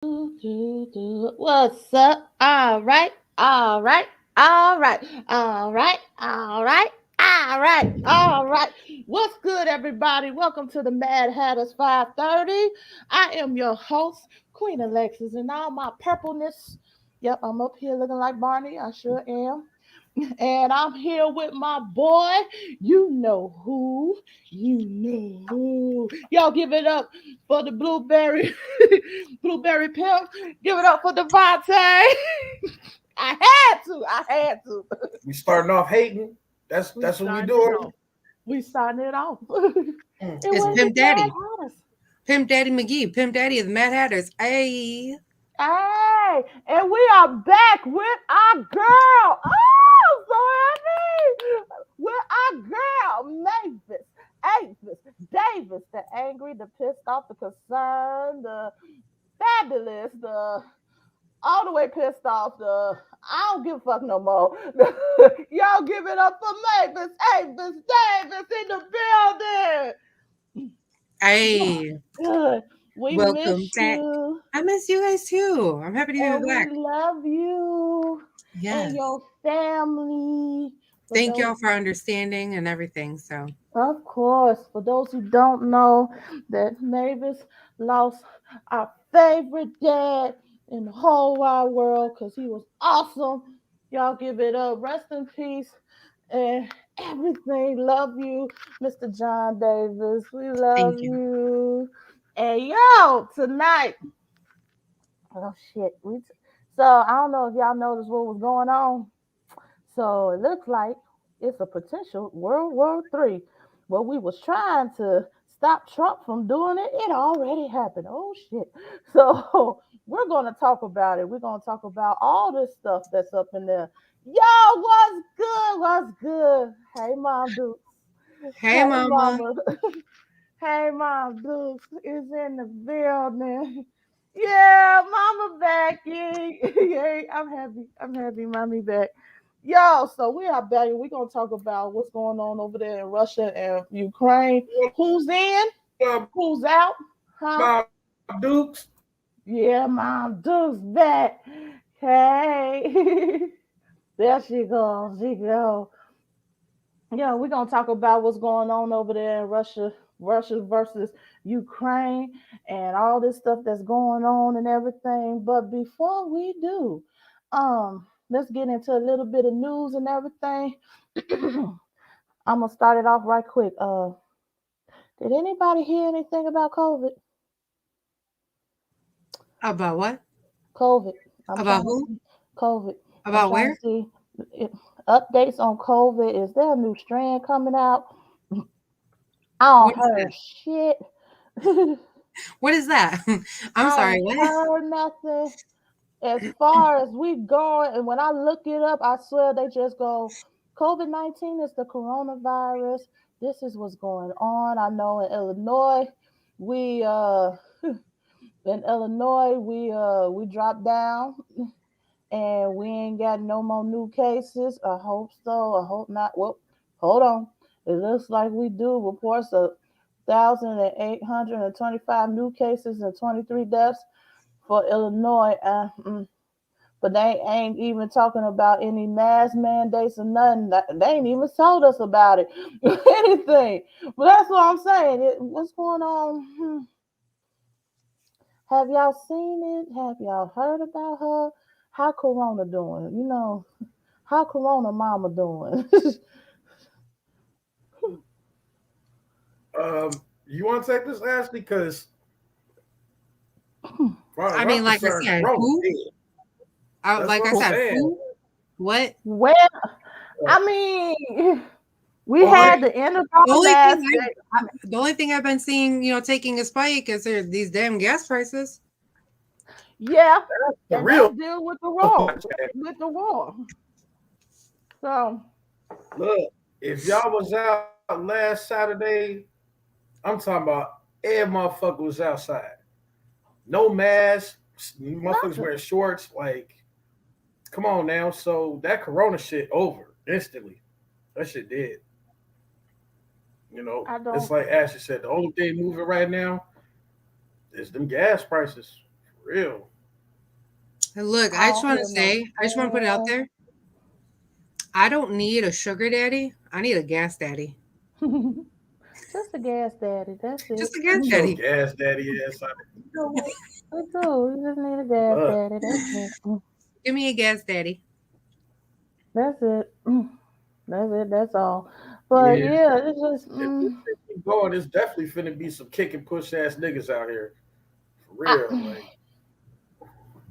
What's up? All right, all right, all right, all right, all right, all right, all right. What's good, everybody? Welcome to the Mad Hatters 530. I am your host, Queen Alexis, and all my purpleness. Yep, I'm up here looking like Barney. I sure am. And I'm here with my boy. You know who. You know who. Y'all give it up for the blueberry, blueberry pimp. Give it up for Devontae. I had to. I had to. We starting off hating. We That's what we starting it doing. off. We starting it off. It Mm. It's was Pimp the Mad Daddy. Hatters. Pimp Daddy McGee. Pimp Daddy of the Mad Hatters. Hey. Hey, and we are back with our girl. Oh, so happy. With our girl, Mavis, Avis, Davis, the angry, the pissed off, the concerned, the fabulous, the all the way pissed off, the I don't give a fuck no more. Y'all give it up for Mavis, Avis, Davis in the building. Yeah, Hey. good. We Welcome miss back. you. I miss you guys too. I'm happy to And be we back. love you and Yes. your family. For Thank those, y'all for understanding and everything. So, of course, for those who don't know, that Mavis lost our favorite dad in the whole wide world because he was awesome. Y'all give it up. Rest in peace and everything. Love you, Mr. John Davis. We love thank you. you. And yo, tonight, oh shit, so I don't know if y'all noticed what was going on. So it looks like it's a potential World War III. Well, we was trying to stop Trump from doing it. It already happened. Oh shit. So we're gonna talk about it. We're gonna talk about all this stuff that's up in there. Yo, what's good? What's good? Hey, Mom Dukes. Hey, Hey, Mama. Mama. Hey, Mom Dukes is in the building. Yeah, Mama back. Yay. Yay. I'm happy. I'm happy Mommy back. Yo, so we are back and we're gonna talk about what's going on over there in Russia and Ukraine. Who's in? Who's out? Huh? My Dukes. Yeah, Mom Dukes back. Hey. There she goes. She goes. Yeah, we're gonna talk about what's going on over there in Russia, Russia versus Ukraine, and all this stuff that's going on and everything. But before we do, let's get into a little bit of news and everything. I'm gonna start it off right quick. Did anybody hear anything about COVID? About what? COVID. I'm About trying to who? see COVID. I'm About trying to where? see if, updates on COVID. Is there a new strand coming out? I don't What is heard that? shit. What is that? I'm I sorry. ain't What? heard nothing. As far as we going, and when I look it up, I swear they just go, COVID-19 is the coronavirus. This is what's going on. I know in Illinois, we we dropped down and we ain't got no more new cases. I hope so. I hope not. Well, hold on. It looks like we do. Reports of 1,825 new cases and 23 deaths for Illinois. But they ain't even talking about any mask mandates or nothing. They ain't even told us about it, anything. But that's what I'm saying. What's going on? Have y'all seen it? Have y'all heard about her? How Corona doing? How Corona Mama doing? You want to take this, Ashley? Because far as I I'm mean, like I concerned, said, Corona who? dead. That's Like what I I'm said, saying. who? What? Well, I mean, we Well, had honey, the end of our The only thing mask. the only thing I've been seeing, taking a spike is these damn gas prices. Yeah, the and real that's deal with the war. With the war. So look. If y'all was out last Saturday, I'm talking about every motherfucker was outside. No mask. Motherfuckers nothing. wearing shorts. Like, come on now. So that Corona shit over instantly. That shit dead. I It's don't. like Ashley said. The only thing moving right now is them gas prices. For real. Look, I I just don't want to hear no say, I just want to put it out there. I don't need a sugar daddy. I need a gas daddy. just a gas daddy. That's it. Just a gas Your daddy. gas daddy ass out. You know what? That's all. You just need a gas Look, daddy. That's it. Give me a gas daddy. That's it. That's it. That's all. But yeah. yeah, it's just. If this shit keep going, it's definitely finna be some kick and push ass niggas out here. For real. I, Like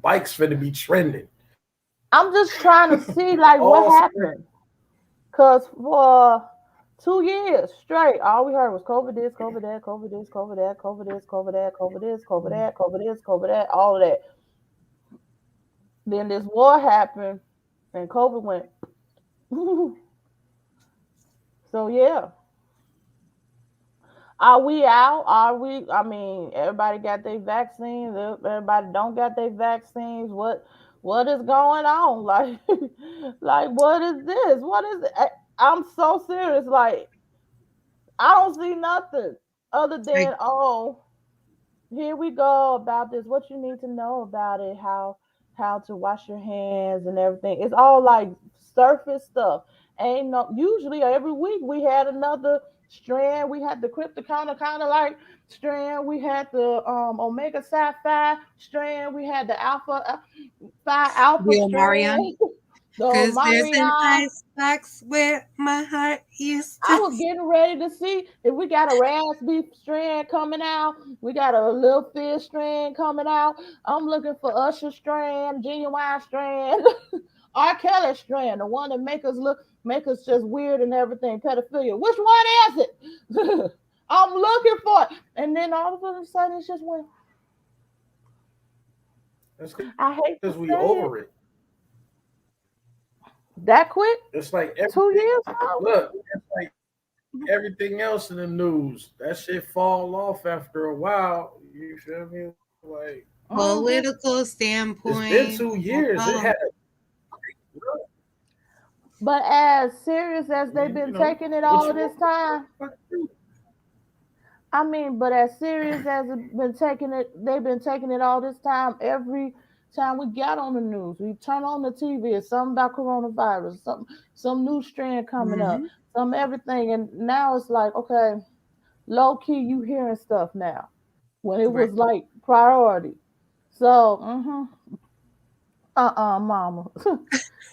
bikes finna be trending. I'm just trying to see like what All happened. Cause for 2 years straight, all we heard was COVID this, COVID that, COVID this, COVID that, COVID this, COVID that, COVID this, COVID that, COVID this, COVID that, all of that. Then this war happened and COVID went. So yeah. Are we out? Are we? I mean, everybody got their vaccines. Everybody don't got their vaccines. What is going on? Like, like what is this? What is it? I'm so serious. Like, I don't see nothing other Like, than here we go about this. What you need to know about it? How to wash your hands and everything. It's all like surface stuff. Ain't no. Usually every week we had another strand. We had the cryptocurrency kind of like strand. We had the omega psi strand. We had the phi alpha the Omarion. strand. The Because there's an Marion. ice box where my heart used I to. was getting ready to see if we got a raspberry strand coming out. We got a little fish strand coming out. I'm looking for Usher strand, Genuine strand, R. Kelly strand, the one that make us just weird and everything, pedophilia. Which one is it? I'm looking for it. And then all of a sudden it's just went. That's I hate to because we say it. over it. That quick? It's like 2 years ago? look, it's like everything else in the news. That shit fall off after a while. You feel me? Like Mhm. Political it's standpoint. been 2 years. It had But as serious as they've you been know taking it what all you this want. time, I mean, but as serious as it been taking it, they've been taking it all this time. Every time we got on the news, we turn on the TV, it's something about coronavirus, some new strand coming up, Hmm. some everything, and now it's like, okay, low key, you hearing stuff now when it Right. was like priority. So, mama.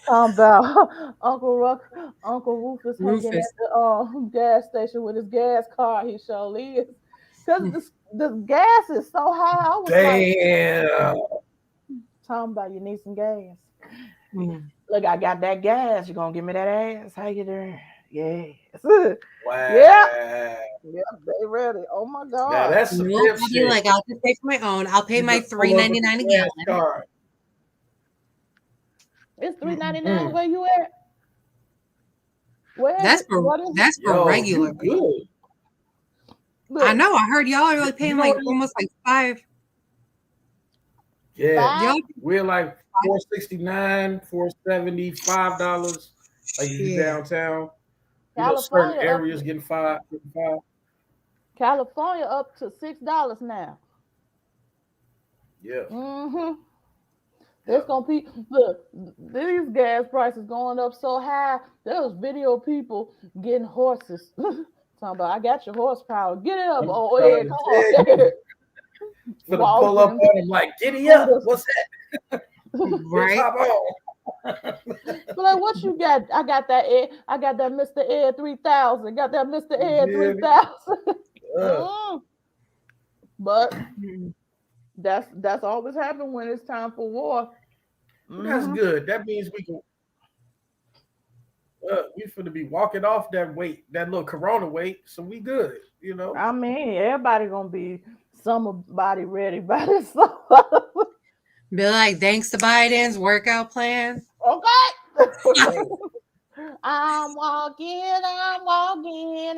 Talking about Uncle Rufus hanging Rufus. at the gas station with his gas car. He sure is. Cause the gas is so high. I was like, Damn. talking about you need some gas. Mm. Look, I got that gas. You gonna give me that ass? How you doing? Yes. Yeah. Wow. Yeah, they ready. Oh my Now God. that's some Nope. pimp I'll be shit. like, I'll just pay for my own. I'll pay You my just pull up with the $3.99 a gas gallon. card. It's $3.99. Mm. Where you at? Where is That's it? for What is it? that's for Yo, regular. you good. I Look, know. I heard y'all are like You paying know like what? almost like five. Yeah. five. Y'all, We're like 469, $475. Like if you yeah. downtown. Certain California up areas getting five. California up to $6 now. Yeah. Mm-hmm. Yeah. It's gonna be look, these gas prices going up so high. There was video of people getting horses. Talking about I got your horsepower. Get it up. I'm Oh trying yeah, to come tell on. you. For the pull up Walking on him like, giddy through up. the What's that? Bitch, Right. hop on. but like what you got? I got that Mr. Ed 3000. Got that Mr. You Ed feel me? 3000. Uh, But Mm. that's always happened when it's time for war. that's Hmm. good. That means we finna be walking off that weight, that little corona weight, so we good, you know. I mean, everybody gonna be somebody ready by this. Okay. Be like, thanks to Biden's workout plan. I'm walking, I'm walking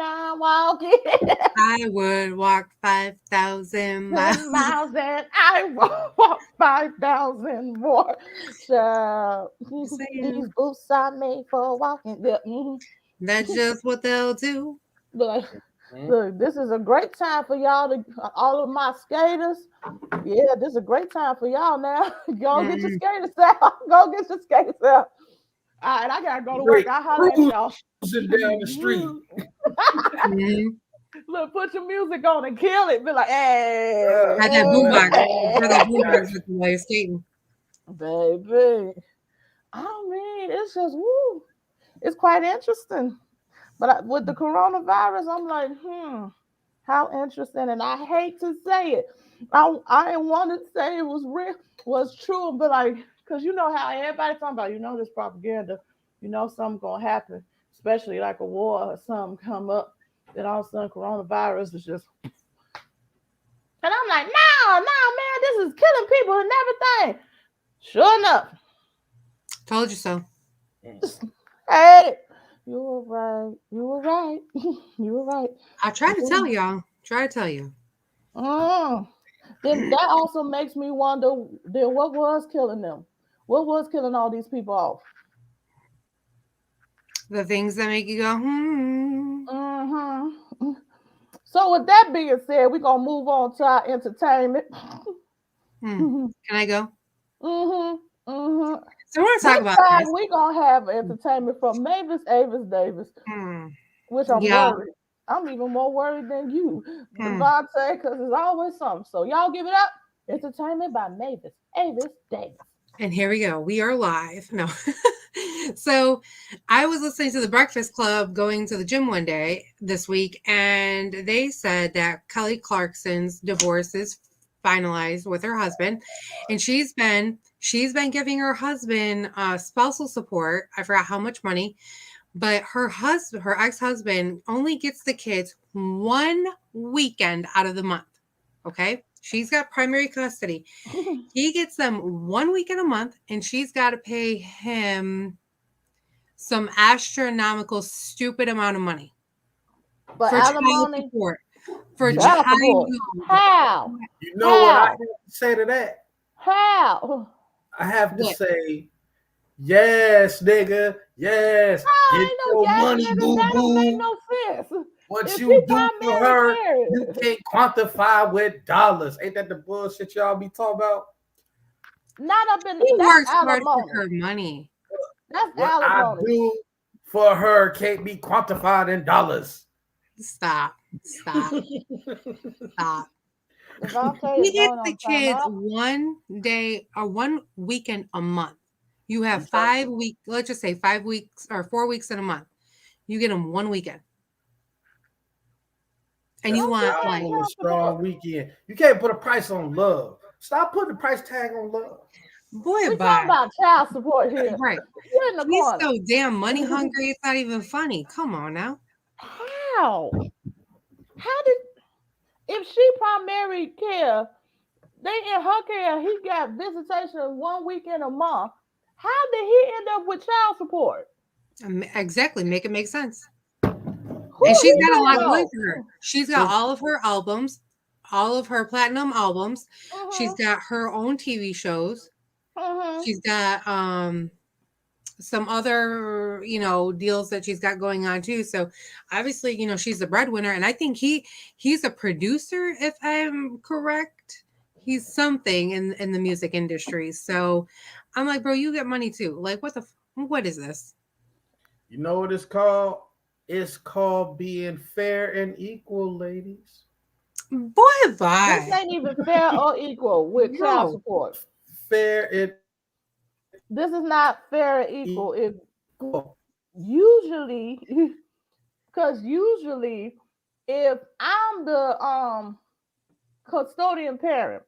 I would walk 5,000 miles. 10 miles and I walk 5,000 more. So Just these saying. boots are made for walking. Yeah, That's just what they'll do. But Look, this is a great time for y'all to all of my skaters. Yeah, this is a great time for y'all now. Go get your skaters out. Go get your skaters out. All right, I gotta go to work. Great. I'll holler at y'all. Cruising down the street. Mhm. Look, put your music on and kill it. Be like, hey, Had that boombox. hey, Had that boombox with you while you're skating. baby. I mean, it's just woo. It's quite interesting. But with the coronavirus, I'm like, how interesting. And I hate to say it. I didn't want to say it was real, was true, but like, because you know how everybody talking about, this propaganda, something gonna happen, especially like a war or something come up, then all of a sudden coronavirus is just, and I'm like, no, man, this is killing people and everything. Sure enough, Told you so. hey, you were right. You were right. You were right. I try to tell y'all. Try to tell you. Then that also makes me wonder, then what was killing them? What was killing all these people off? The things that make you go, So with that being said, we're gonna move on to our entertainment. Can I go? So So we're gonna talk about this. we're gonna have entertainment from Mavis Avis Davis, which I'm worried. I'm even more worried than you, Devontae, because there's always something. So y'all give it up. Entertainment by Mavis Avis Davis. And here we go. We are live. No. So I was listening to the Breakfast Club going to the gym one day this week, and they said that Kelly Clarkson's divorce is finalized with her husband, and she's been giving her husband spousal support. I forgot how much money, but her ex-husband only gets the kids 1 weekend out of the month. Okay. She's got primary custody. He gets them 1 weekend a month, and she's got to pay him some astronomical, stupid amount of money But for child alimony, support. For child support. How? You know what I have to say to that? How? I have to say, yes, nigga, yes. Get your money, boo That don't make boo. no sense. What If you she do for her, primary you can't quantify with dollars. Ain't that the bullshit y'all be talking about? Not up in He that's works hard for alimony. her money. That's What I alimony. do for her can't be quantified in dollars. Stop. Devontae He is gets going the on kids timeout. 1 day or 1 weekend a month. You have 5 weeks, let's just say 5 weeks or 4 weeks in a month. You get them 1 weekend. And you want like a strong weekend. You can't put a price on love. Stop putting a price tag on love. boy, We bye. talking about child support here. Right. You're in the He's corner. so damn money hungry. It's not even funny. Come on now. How? How did if she primary care, they in her care, he got visitation 1 weekend a month. How did he end up with child support? Exactly. Make it make sense. Who And she's he got a lot don't going know? for her. She's got all of her albums, all of her platinum albums. She's got her own TV shows. She's got some other, deals that she's got going on too. So obviously, she's the breadwinner. And I think he's a producer, if I'm correct. He's something in the music industry. So I'm like, bro, you get money too. Like, what is this? You know what it's called? It's called being fair and equal, ladies. Boy, bye. This ain't even fair or equal with child support. Fair and this is not fair and equal. If usually, because usually, if I'm the custodian parent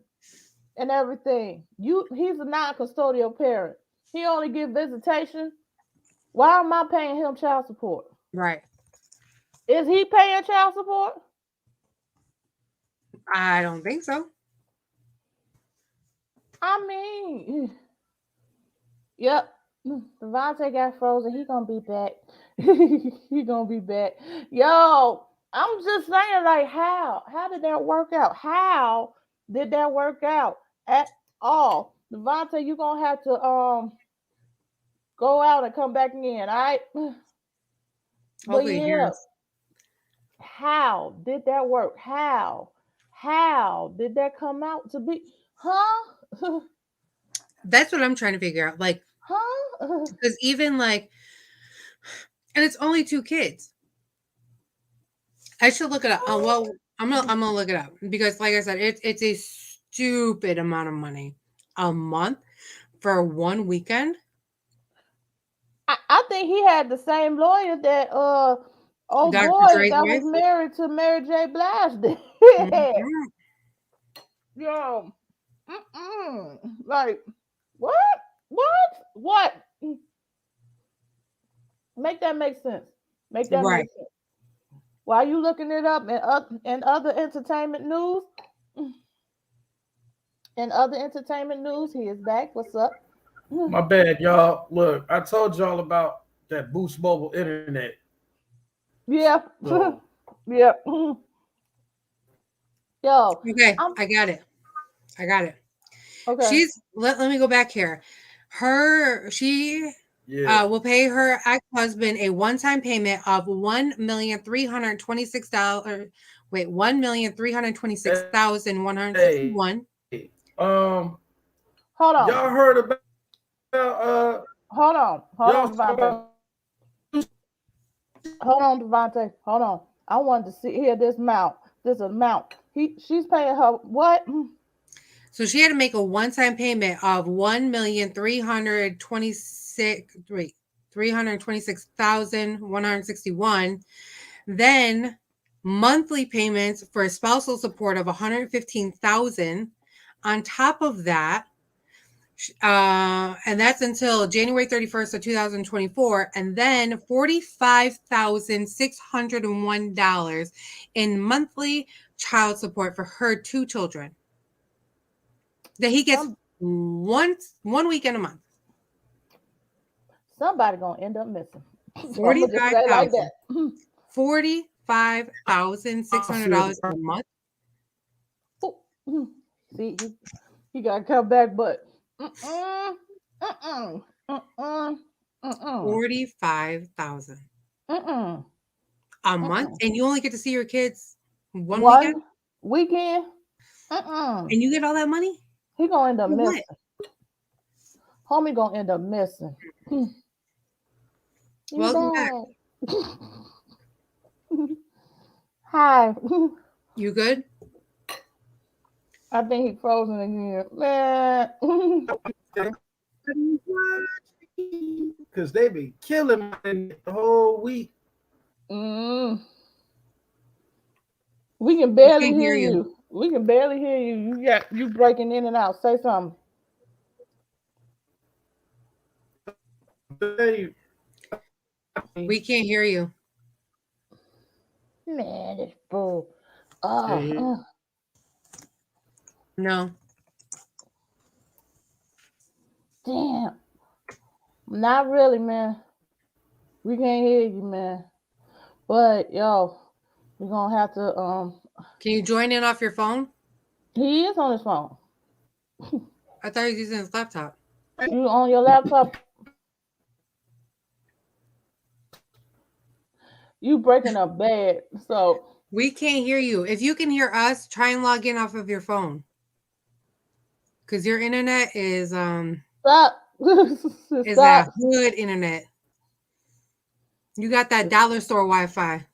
and everything, he's a non-custodial parent. He only get visitation. Why am I paying him child support? Right. Is he paying child support? I don't think so. I mean, yep. Devontae got frozen. He gonna be back. He gonna be back. Yo, I'm just saying, like, how did that work out? How did that work out at all? Devontae, you gonna have to go out and come back in, all right? But Hopefully yeah, How did that work? How did that come out to be? Huh? That's what I'm trying to figure out. Like, Huh? because even like, and it's only 2 kids. I should look it up. Well, I'm gonna look it up because, like I said, it's a stupid amount of money a month for one weekend. I think he had the same lawyer that old Dr. boy Dre's that was wife. married to Mary J. Blige did. Mhm. Yo, like what? Make that make sense. Make that Right. make sense. While you looking it up in other entertainment news, he is back. What's up? My bad, y'all. Look, I told y'all about that Boost Mobile internet. Yeah, So yeah. Yo, Okay, I'm I got it. okay. Let me go back here. She yeah. will pay her ex-husband a one-time payment of $1,326. Wait, Hey, $1,326,161. Hold y'all on, heard about hold y'all on, talking Devontae. about Hold on, Devontae. Hold on. I wanted to hear this amount. She's paying her what? So she had to make a one-time payment of $1,326,161. Then monthly payments for spousal support of $115,000. On top of that, and that's until January 31st of 2024, and then $45,601 in monthly child support for her 2 children that he gets Some, one weekend a month. somebody gonna end up missing. So I'm gonna just say it like 45,000. that. $45,600 a month. See, he got to come back, but mm-mm, mm-mm, mm-mm, mm-mm, 45,000 mm-mm, a month, mm-mm. and you only get to see your kids one weekend, One weekend, mm-mm. and you get all that money He gonna end up for what? missing. Homie gonna end up missing. You Welcome back. back. Hi. You good? I think he frozen again. Man. because they be killing me the whole week. Mm. We can We barely can't hear hear you. you. We can barely hear you. You breaking in and out. Say something. They, We can't hear you. Man, this fool. Oh, No. damn. Not really, man. We can't hear you, man. But yo, we're gonna have to Can you join in off your phone? he is on his phone. I thought he was using his laptop. You on your laptop. You breaking up bad. So We can't hear you. If you can hear us, try and log in off of your phone. Because your internet is stop. that hood internet. You got that dollar store Wi-Fi.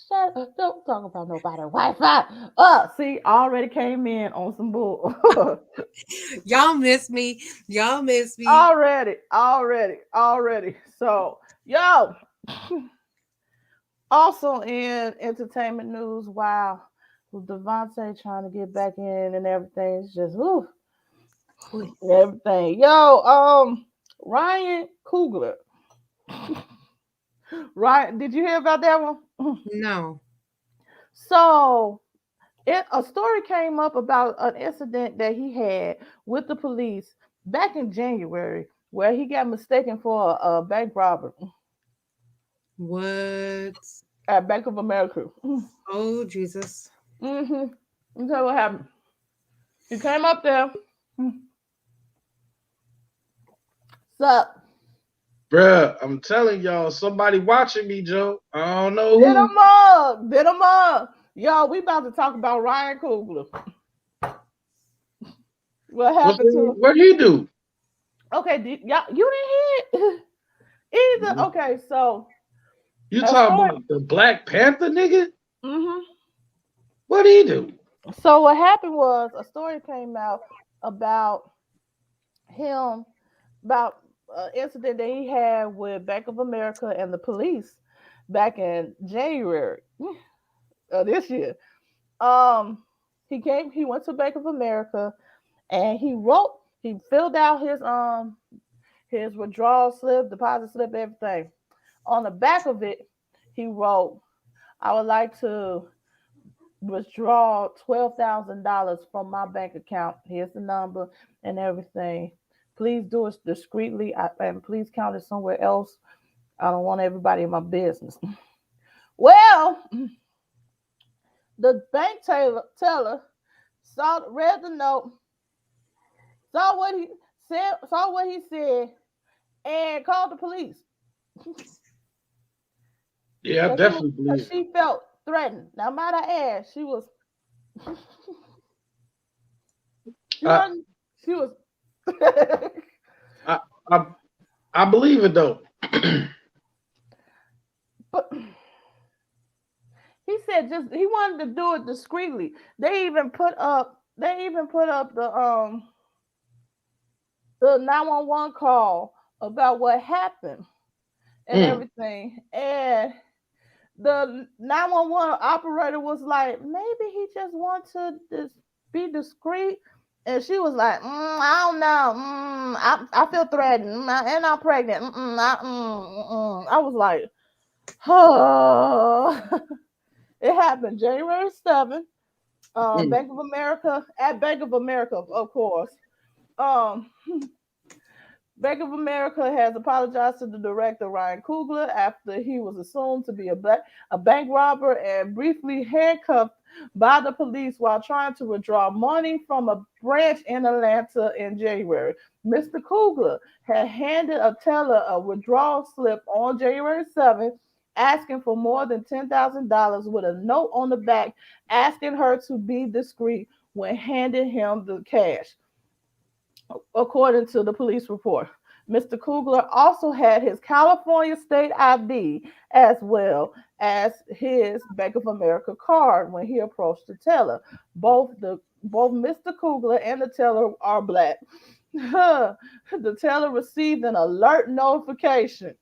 Shut up. Don't talk about nobody. Wi-Fi. See, already came in on some bull. Y'all miss me. already. So, yo. Also in entertainment news, wow, with Devontae trying to get back in and everything, it's just everything. Yo, Ryan Coogler. Right? Did you hear about that one? No. So a story came up about an incident that he had with the police back in January where he got mistaken for a bank robber What? at Bank of America. Oh, Jesus. Mm-hmm. You tell what happened. He came up there. Sup? Bruh, I'm telling y'all, somebody watching me, Joe. I don't know Did who. them up. Did them up. Y'all, we about to talk about Ryan Coogler. What happened to him? What he do? Okay, y'all, you didn't hear it either. Okay, so You a talking story. about the Black Panther nigga? hmm What he do? So what happened was a story came out about him, about an incident that he had with Bank of America and the police back in January of this year. Um, he went to Bank of America and he filled out his withdrawal slip, deposit slip, everything. On the back of it, he wrote, "I would like to withdraw $12,000 from my bank account. Here's the number and everything. Please do it discreetly and please count it somewhere else. I don't want everybody in my business." Well, the teller read the note, saw what he said, and called the police. Yeah, I definitely Because believe it. she felt threatened. Now, might I add, she was she I, wasn't she was I, I, I believe it though. but he said just he wanted to do it discreetly. They even put up the 911 call about what happened and Mm. everything. And the 911 operator was like, maybe he just wants to be discreet. And she was like, I don't know. I feel threatened. And I'm pregnant. I was like, oh. It happened January 7th. Mm. Bank of America, at Bank of America, of course. Um, Bank of America has apologized to the director Ryan Coogler after he was assumed to be a bank robber and briefly handcuffed by the police while trying to withdraw money from a branch in Atlanta in January. Mr. Coogler had handed a teller a withdrawal slip on January 7th, asking for more than $10,000 with a note on the back asking her to be discreet when handing him the cash, according to the police report. Mr. Kugler also had his California state ID as well as his Bank of America card when he approached the teller. Both Mr. Kugler and the teller are black. The teller received an alert notification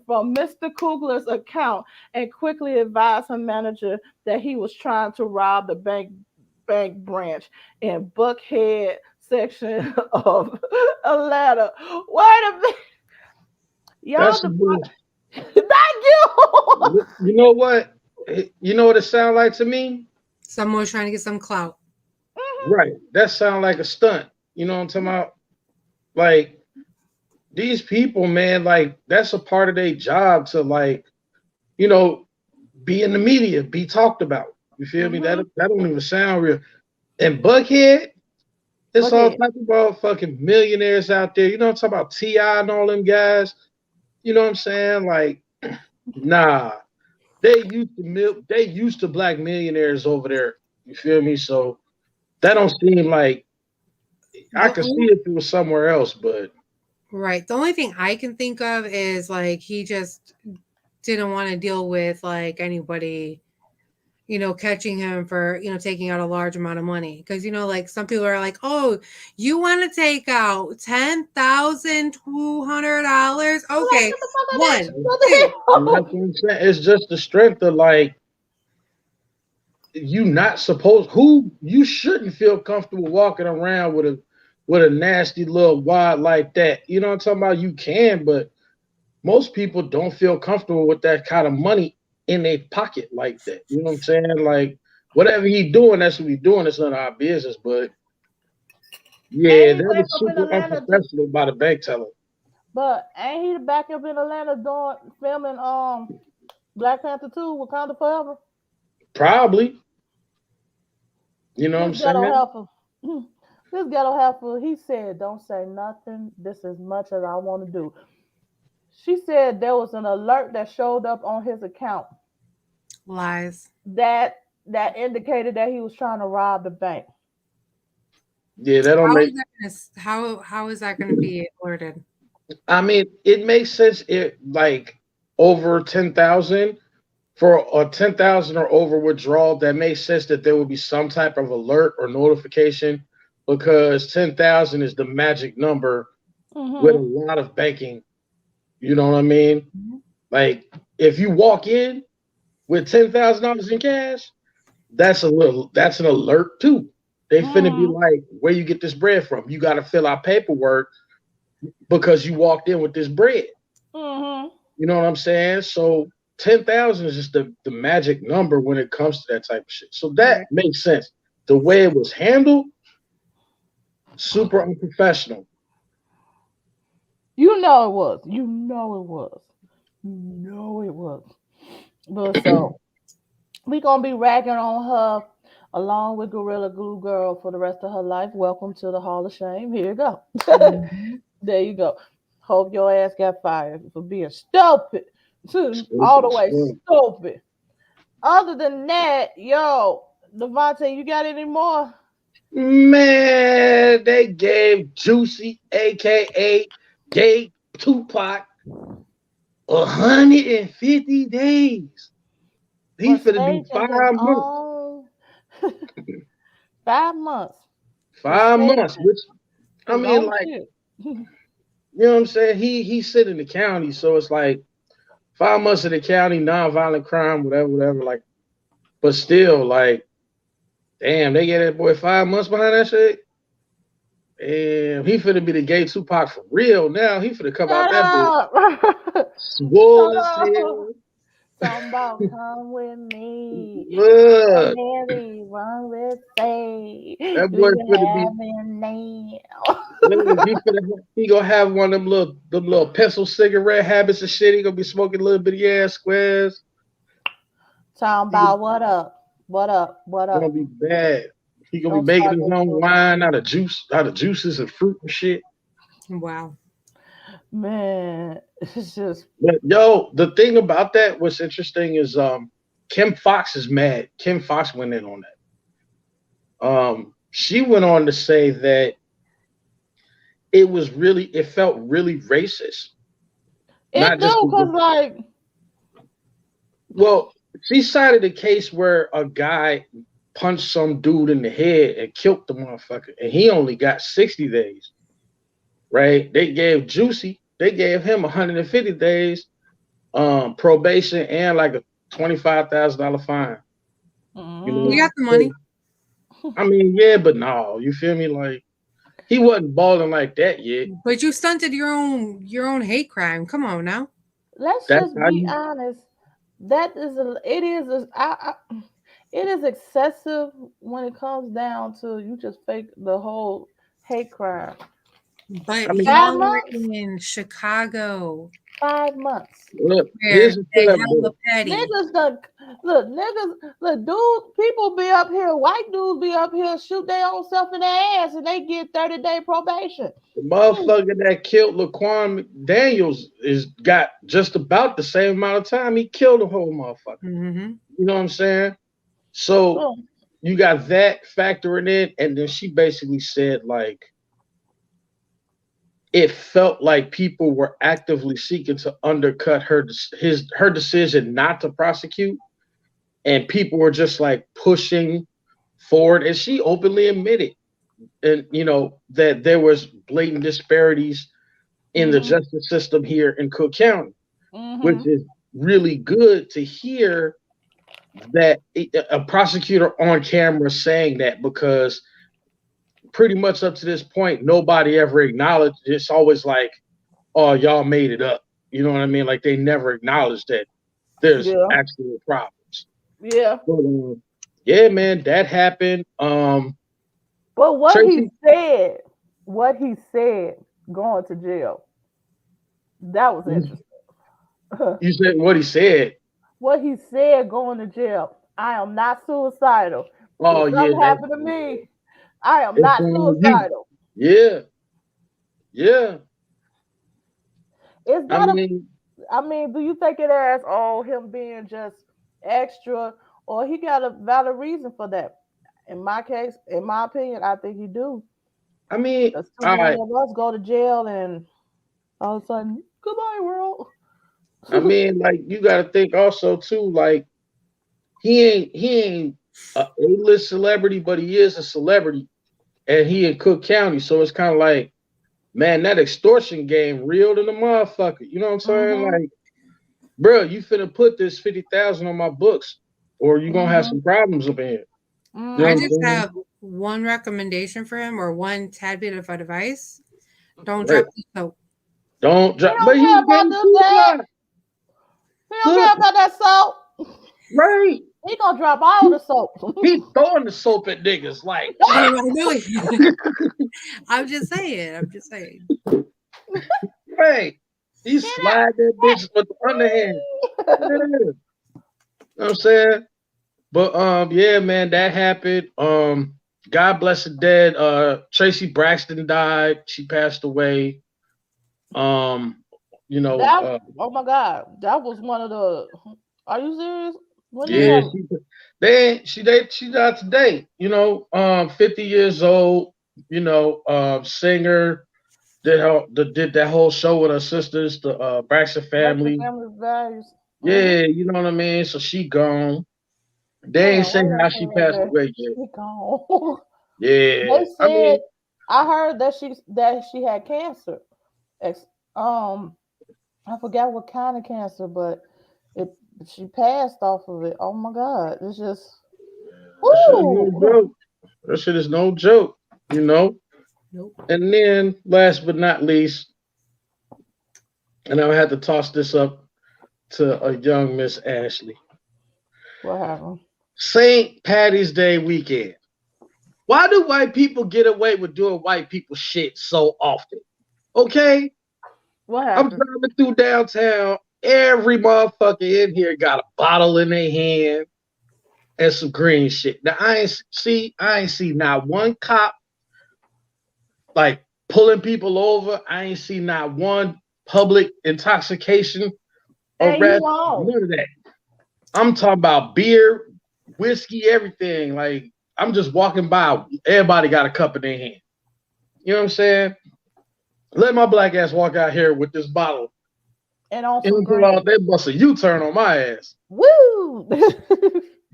from Mr. Kugler's account and quickly advised her manager that he was trying to rob the bank branch in Buckhead section of Atlanta. Wait a minute. Y'all, That's a good. thank you. You know what? You know what it sounds like to me? Someone's trying to get some clout. Right. That sounds like a stunt. You know what I'm talking about? Like these people, man, like that's a part of their job to like, you know, be in the media, be talked about. You feel me? That don't even sound real. And Buckhead, it's all Buckhead. type of fucking millionaires out there. You know what I'm talking about? T.I. and all them guys. You know what I'm saying? Like, nah. They used to black millionaires over there. You feel me? So that don't seem like I could see if it was somewhere else, but Right. The only thing I can think of is like he just didn't want to deal with like anybody, catching him for, taking out a large amount of money. Because, like some people are like, oh, you want to take out $10,200? Okay. One, two. that's what I'm saying. It's just the strength of like you shouldn't feel comfortable walking around with a nasty little wad like that. You know what I'm talking about? You can, but most people don't feel comfortable with that kind of money in their pocket like that. You know what I'm saying? Like whatever he doing, that's what he's doing. It's none of our business. But yeah, Ain't he that back was up in super Atlanta? unprofessional by the bank teller. But ain't he back up in Atlanta doing filming Black Panther 2 Wakanda Forever? Probably. You know what I'm This ghetto saying? helper. This ghetto heifer, he said, "Don't say nothing. This is much as I want to do." She said there was an alert that showed up on his account Lies. that indicated that he was trying to rob the bank. Yeah, that don't How make. is that how is that gonna be alerted? I mean, it makes sense. It like over 10,000 for a 10,000 or over withdrawal. That makes sense that there would be some type of alert or notification because 10,000 is the magic number with a Mm-hmm. lot of banking. You know what I mean? Mhm. Like if you walk in with $10,000 in cash, that's an alert too. They finna be Mm-hmm. like, where you get this bread from? You got to fill out paperwork because you walked in with this bread. Mm-hmm. You know what I'm saying? So 10,000 is just the magic number when it comes to that type of shit. So that Right. makes sense. The way it was handled, super unprofessional. You know it was. You know it was. You know it was. But so we gonna be ragging on her along with Gorilla Glue Girl for the rest of her life. Welcome to the Hall of Shame. Here you go. Mhm. There you go. Hope your ass got fired for being stupid. All the Stupid as way fuck. stupid. Other than that, yo, Devontae, you got any more? Man, they gave Juicy, aka gave Tupac 150 days. He For finna do staging his 5 months. own 5 months for 5 months, staging which I his mean, own like, shit. you know what I'm saying? He sit in the county, so it's like 5 months in the county, nonviolent crime, whatever. Like, but still, like, damn, they get that boy 5 months behind that shit. Damn, he finna be the gay Tupac for real now. He finna come out Shut that bitch up! swole Shut as up! hell. Talking about come with me. Come Look, everyone will say, that do boy you finna be. have him now? Look, he gonna have one of them little pencil cigarette habits and shit. He gonna be smoking a little bit of ass squares. Talking He about what up? What up? What gonna up? be bad. He gonna be Don't making start his this own bullshit. wine out of juices and fruit and shit. Wow. Man, it's just But yo, the thing about that, what's interesting is Kim Fox is mad. Kim Fox went in on that. She went on to say that it felt really racist. it Not just do cause like well, she cited a case where a guy punched some dude in the head and killed the motherfucker, and he only got 60 days. Right? They gave him 150 days probation and like a $25,000 fine. You You know, mm, got the so, money. I mean, yeah, but no, you feel me? Like he wasn't balling like that yet. But you stunted your own hate crime. Come on now. let's That's just how be you. honest. That is a it is a, it is excessive when it comes down to you just fake the whole hate crime. But I mean, Five y'all are months? in Chicago 5 months. look, where here's the they thing about hella it. petty. Niggas done look, dude, people be up here, white dudes be up here, shoot their own self in the ass and they get 30-day probation. The Hmm. motherfucker that killed Laquan Daniels is got just about the same amount of time he killed the whole motherfucker. Hmm. You know what I'm saying? So Oh, you got that factoring in, and then she basically said like it felt like people were actively seeking to undercut her decision not to prosecute, and people were just like pushing forward, and she openly admitted, and that there was blatant disparities in the mm-hmm, justice system here in Cook County, which mm-hmm, is really good to hear that a prosecutor on camera saying that because pretty much up to this point, nobody ever acknowledged. It's always like, "Oh, y'all made it up." You know what I mean? Like they never acknowledged that there's yeah, actual problems. yeah. But yeah, man, that happened. But Tracy, what he said going to jail, that was you, interesting. you said what he said. What he said going to jail, I am not suicidal. Oh If yeah, something that. happened to me, I am It's not on you. suicidal. Yeah. Yeah. Is I that mean, do you take it as him being just extra, or he got a valid reason for that? In my case, in my opinion, I think he do. There's too all many right. of us go to jail and all of a sudden, goodbye world. I mean, like you gotta think also too, like he ain't a A-list celebrity, but he is a celebrity and he in Cook County. So it's kind of like, man, that extortion game real than the motherfucker. You know what I'm saying? Mm-hmm. Like, bro, you finna put this 50,000 on my books, or you gonna have Mm-hmm. some problems up in here. You know I what I'm Mm-hmm. just saying? have one recommendation for him, or one tad bit of advice. Don't Right. drop the soap. Don't He drop, don't but care he's about getting this too that. far. He don't care Look, about that soap. right. He gonna drop all the soap. He throwing the soap at niggas like, I know. I'm just saying. I'm just saying. right. He Get slide that bitch with the underhand. it. Yeah. You know what I'm saying? But yeah, man, that happened. God bless the dead. Tracy Braxton died. She passed away. Um, you know, That oh my god, that was one of the. Are you serious? When did yeah, that? she died today. 50 years old. Singer. Did that whole show with her sisters, the Braxton Like the family. family values. Yeah, you know what I mean. So she gone. They ain't Man, say why how that she family passed value? away yet. She gone. Yeah, They I mean, said I heard that she had cancer. Ex- Um, I forgot what kind of cancer, but it she passed off of it. Oh my god, it's just that shit is no woo. joke. That shit is no joke. You know. Nope. And then, last but not least, and I had to toss this up to a young Miss Ashley. What happened? St. Patty's Day weekend. Why do white people get away with doing white people shit so often? Okay, What I'm happened? driving through downtown. Every motherfucker in here got a bottle in their hand and some green shit. Now I ain't see not one cop like pulling people over. I ain't see not one public intoxication And you arrest. wrong. None of that. I'm talking about beer, whiskey, everything. Like I'm just walking by. Everybody got a cup in their hand. You know what I'm saying? Let my black ass walk out here with this bottle. And on And some until green. they bust a U-turn on my ass. Woo!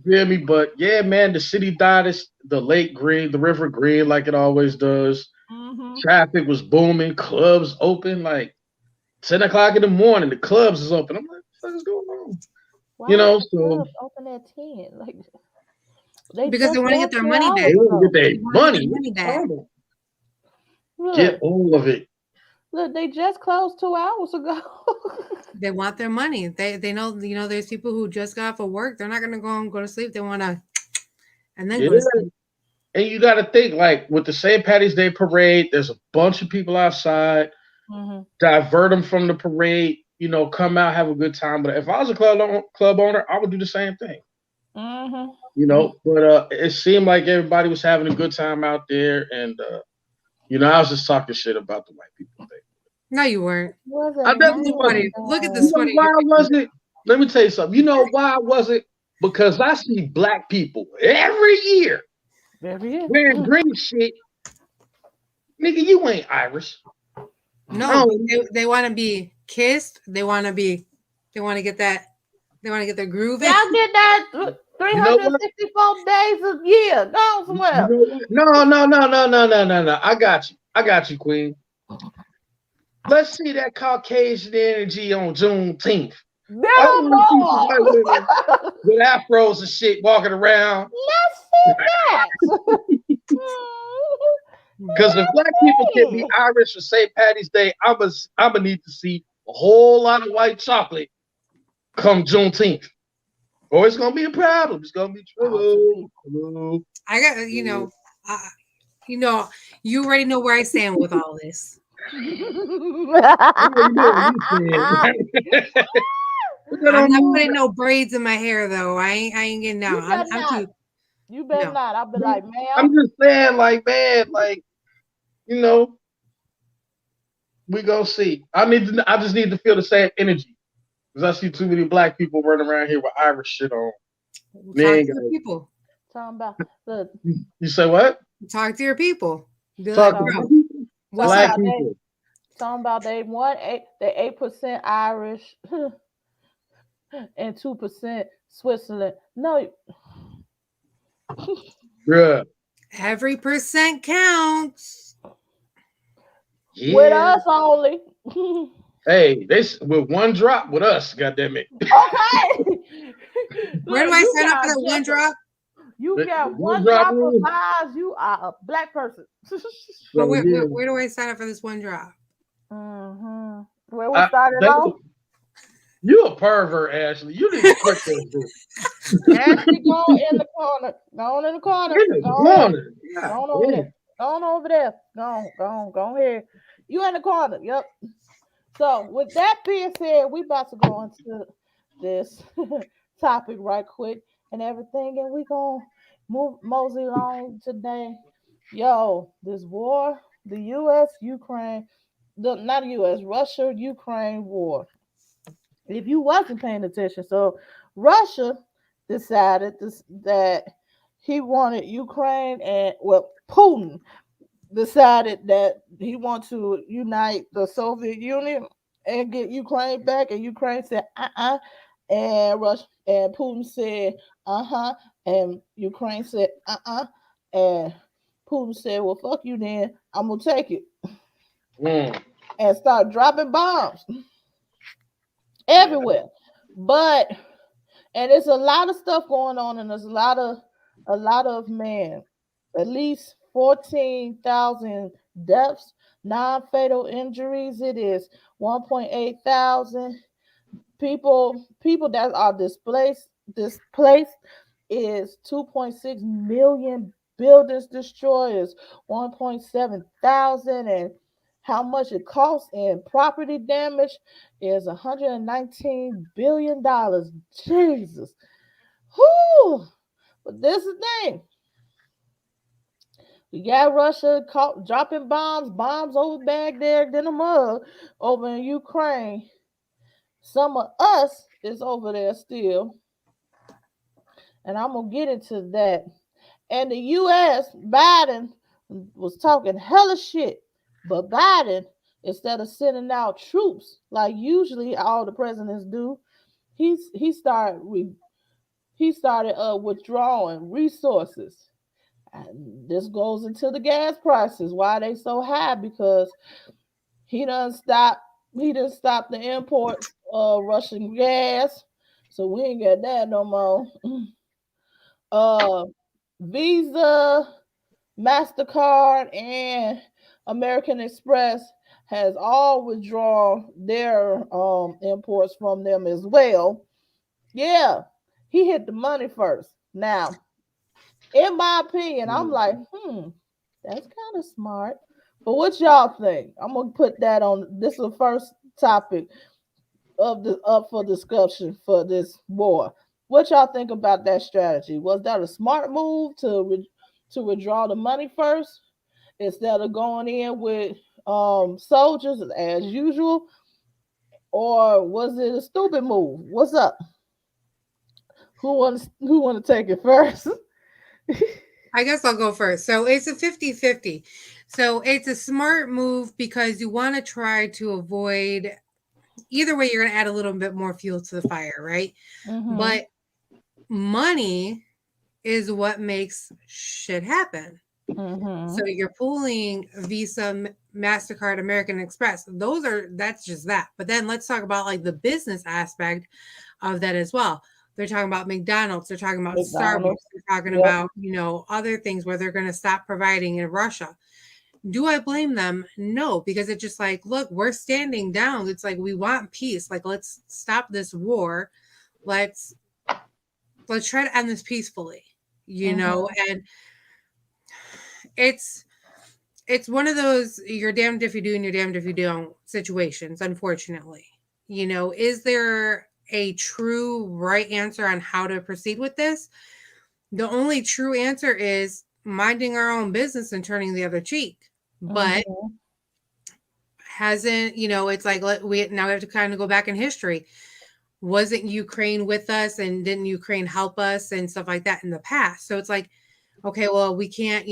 You hear me? But yeah, man, the city died. The lake green, the river green, like it always does. Mm-hmm. Traffic was booming. Clubs open like 10 o'clock in the morning. The clubs is open. I'm like, what the fuck is going on? Why You know, is the so club open at 10? Like they Because just they want to get closed their 2 money they back. hours want to ago. get their They want to get their money. money back. Get Look, all of it. look, they just closed 2 hours ago. They want their money. They know, there's people who just got off of work. They're not gonna go and go to sleep. They wanna and then Yeah. go to sleep. And you got to think, like, with the St. Patty's Day parade, there's a bunch of people outside. Mm-hmm. Divert them from the parade. Come out, have a good time. But if I was a club owner, I would do the same thing. Mm-hmm. But it seemed like everybody was having a good time out there, and I was just talking shit about the white people thing. No, you weren't. I definitely wasn't. Look at the You know sweater. why I wasn't? Let me tell you something. You know why I wasn't? Because I see black people every year wearing green shit. Nigga, you ain't Irish. No, they want to be kissed. They want to get that. They want to get their groove in. Y'all get that 364 days a year. Go somewhere. No. I got you, Queen. Let's see that Caucasian energy on Juneteenth. I want to see some white women with afros and shit walking around. Let's see that. Because if black people can be Irish for St. Patty's Day, I'm gonna need to see a whole lot of white chocolate come Juneteenth, or it's gonna be a problem. It's gonna be trouble. I got you already know where I stand with all this. I'm not putting no braids in my hair though. I ain't getting out. You better No. not. I'll be like, I'm ma'am. just saying, like, man, like, you know, we go see. I just need to feel the same energy because I see too many black people running around here with Irish shit on. They Talk ain't to your got. people. Talking about look, You say what? Talk to your people. Be like, Talk to talking, bro, black people. what's talking up? Black about they people. talking about they 8% Irish and 2% Switzerland. No, Bruh. Every percent counts. with Yeah. us only. Hey, with one drop with us, goddamn it. Okay. Where do Look, I you sign up for got the one drop? you got One one drop drop of rule. vibes, you are a black person. But So yeah, where do I sign up for this one drop? hmm Where we started they, off, you a pervert, Ashley. You need to quit that shit. Ashley, go in the corner. Go on in the corner. In the Go on. corner. Go God on over there. damn. Go on over there. Go on here. You in the corner. Yep. So with that being said, we about to go into this topic right quick and everything, and we gonna move mosey along today. Yo, this war, the U.S. Ukraine, the not U.S. Russia Ukraine war. If you wasn't paying attention, so Russia decided that he wanted Ukraine and well Putin decided that he wants to unite the Soviet Union and get Ukraine back, and Ukraine said, and Russia and Putin said, and Ukraine said, and Putin said, well, fuck you then, I'm gonna take it Mm. and start dropping bombs Yeah. everywhere. But and there's a lot of stuff going on, and there's a lot of man, at least 14,000 deaths, non-fatal injuries. It is 1.8 thousand people that are displaced. Displaced is 2.6 million buildings destroyed. Is 1.7 thousand, and how much it costs in property damage is $119 billion. Jesus. Whew. But this is the thing. We got Russia caught dropping bombs over Baghdad, then the mud over in Ukraine. Some of us is over there still, and I'm gonna get into that. And the U.S. Biden was talking hella shit, but Biden, instead of sending out troops like usually all the presidents do, he started withdrawing resources. And this goes into the gas prices. Why they so high? Because he done stop he done stop the imports of Russian gas. So we ain't got that no more. Uh Visa, MasterCard, and American Express has all withdrawn their imports from them as well. Yeah, he hit the money first. Now, in my opinion, I'm like, that's kind of smart. But what y'all think? I'm gonna put that on. This is the first topic of the up for discussion for this war. What y'all think about that strategy? Was that a smart move to withdraw the money first instead of going in with soldiers as usual, or was it a stupid move? What's up? Who want to take it first? I guess I'll go first. So it's a 50-50. So it's a smart move because you want to try to avoid either way, you're going to add a little bit more fuel to the fire, right? Mm-hmm. But money is what makes shit happen. Mm-hmm. So you're pulling Visa, MasterCard, American Express. That's just that. But then let's talk about like the business aspect of that as well. They're talking about McDonald's. They're talking about Starbucks. McDonald's. They're talking Yep. about, other things where they're going to stop providing in Russia. Do I blame them? No, because it's just like, look, we're standing down. It's like, we want peace. Like, let's stop this war. Let's try to end this peacefully, and it's one of those you're damned if you do and you're damned if you don't situations, unfortunately. Is there a true right answer on how to proceed with this? The only true answer is minding our own business and turning the other cheek. But hasn't, it's like we now have to kind of go back in history. Wasn't Ukraine with us, and didn't Ukraine help us and stuff like that in the past? So it's like, okay, well, we can't,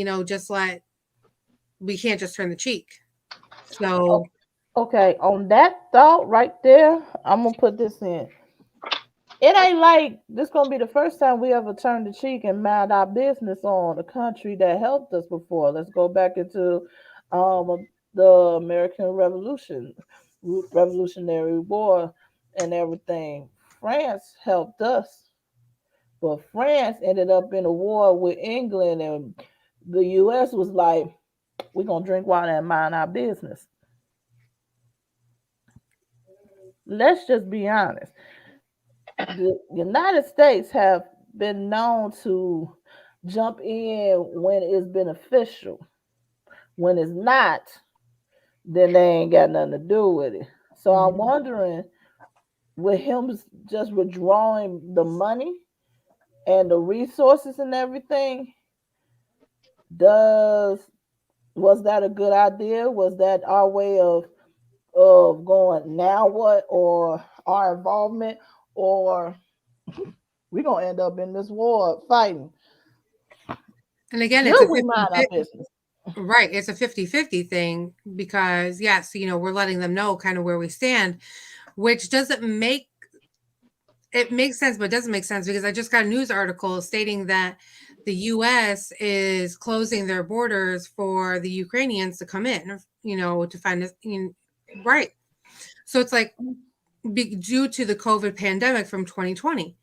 we can't just turn the cheek. So Okay, on that thought right there, I'm gonna put this in. It ain't like this gonna be the first time we ever turned the cheek and mind our business on a country that helped us before. Let's go back into the American Revolutionary War, and everything. France helped us, but France ended up in a war with England, and the U.S. was like, "We're gonna drink water and mind our business." Let's just be honest. The United States have been known to jump in when it's beneficial. When it's not, then they ain't got nothing to do with it. So I'm wondering, with him just withdrawing the money and the resources and everything, does was that a good idea? Was that our way of going now what, or our involvement, or we're gonna end up in this war fighting? and again, it's a Should we mind our 50, business? right, it's a 50-50 thing, because yes, we're letting them know kind of where we stand, which doesn't make it makes sense, but it doesn't make sense, because I just got a news article stating that the US is closing their borders for the Ukrainians to come in, to find this, right. So it's like, due to the COVID pandemic from 2020.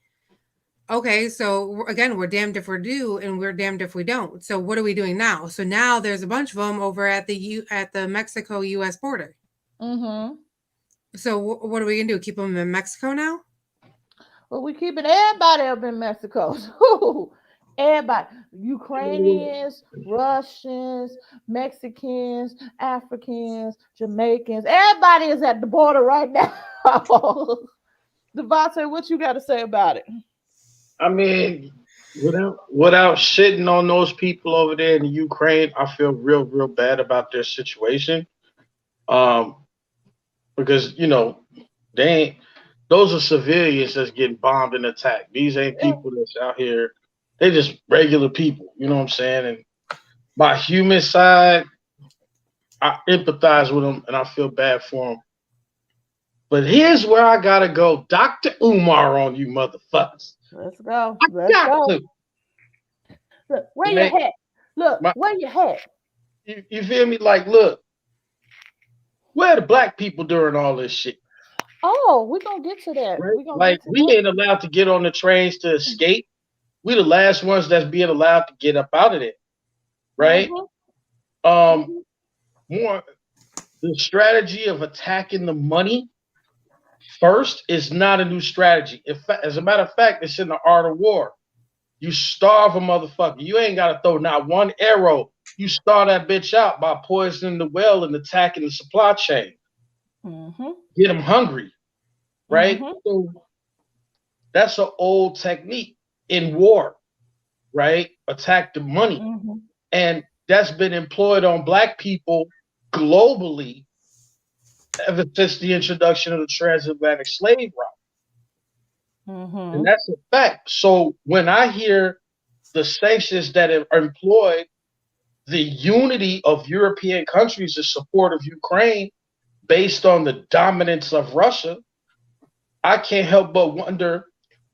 Okay, so again, we're damned if we do, and we're damned if we don't. So what are we doing now? So now there's a bunch of them over at the Mexico-US border. Mm-hmm. So what are we gonna do? Keep them in Mexico now? Well, we keeping everybody up in Mexico. Everybody, Ukrainians, Russians, Mexicans, Africans, Jamaicans, everybody is at the border right now. Devontae, what you got to say about it? I mean, without shitting on those people over there in the Ukraine, I feel real bad about their situation. Because they ain't, those are civilians that's getting bombed and attacked. These ain't people that's out here. They just regular people. You know what I'm saying? And my human side, I empathize with them and I feel bad for them. But here's where I gotta go, Dr. Umar, on you motherfuckers. Let's go. Let's go. Look, where your hat? Look, where your hat? You feel me? Like, look, where are the black people during all this shit? Oh, we're gonna get to that. Right? We ain't allowed to get on the trains to escape. We the last ones that's being allowed to get up out of there. Right? More the strategy of attacking the money first is not a new strategy. As a matter of fact, it's in the art of war. You starve a motherfucker. You ain't got to throw not one arrow. You starve that bitch out by poisoning the well and attacking the supply chain. Get them hungry, right? So that's an old technique in war, right? Attack the money. And that's been employed on black people globally ever since the introduction of the transatlantic slave route. And that's a fact. So when I hear the sanctions that are employed, the unity of European countries in support of Ukraine based on the dominance of Russia, I can't help but wonder,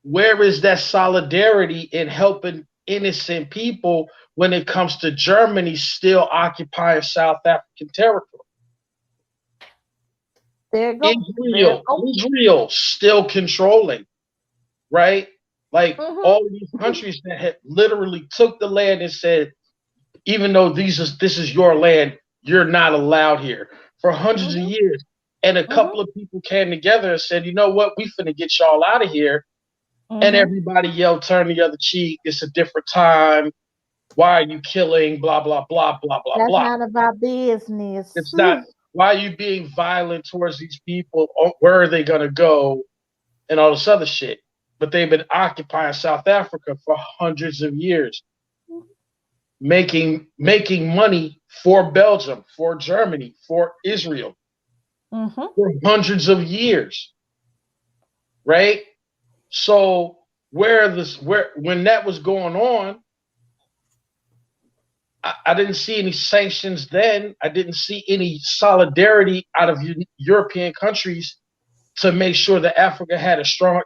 where is that solidarity in helping innocent people when it comes to Germany still occupying South African territory? Israel still controlling, right? Like all of these countries that had literally took the land and said, even though this is your land, you're not allowed here for hundreds of years. And a couple of people came together and said, you know what, we finna get y'all out of here. And everybody yelled, turn the other cheek. It's a different time. Why are you killing? Blah, blah, blah, blah, blah, That's blah. That's none of our business. It's not. Why are you being violent towards these people? Where are they going to go? And all this other shit. but they've been occupying South Africa for hundreds of years, making money for Belgium, for Germany, for Israel for hundreds of years, right? So when that was going on, I didn't see any sanctions then. I didn't see any solidarity out of European countries to make sure that Africa had a strong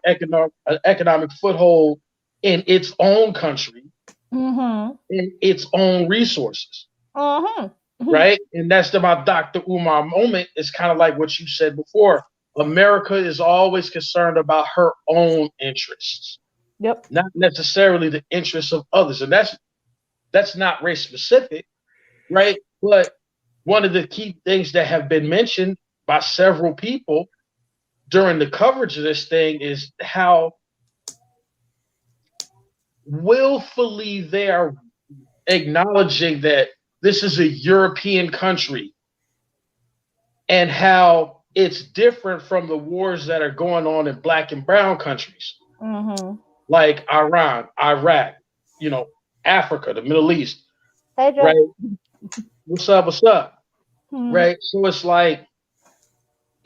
economic foothold in its own country, in its own resources, right? And that's my Dr. Umar moment. It's kind of like what you said before. America is always concerned about her own interests, not necessarily the interests of others, and that's not race specific, right? But one of the key things that have been mentioned by several people during the coverage of this thing is how willfully they are acknowledging that this is a European country and how it's different from the wars that are going on in black and brown countries, like Iran, Iraq, Africa, the Middle East, hey, Joe. right? What's up? Right? So it's like,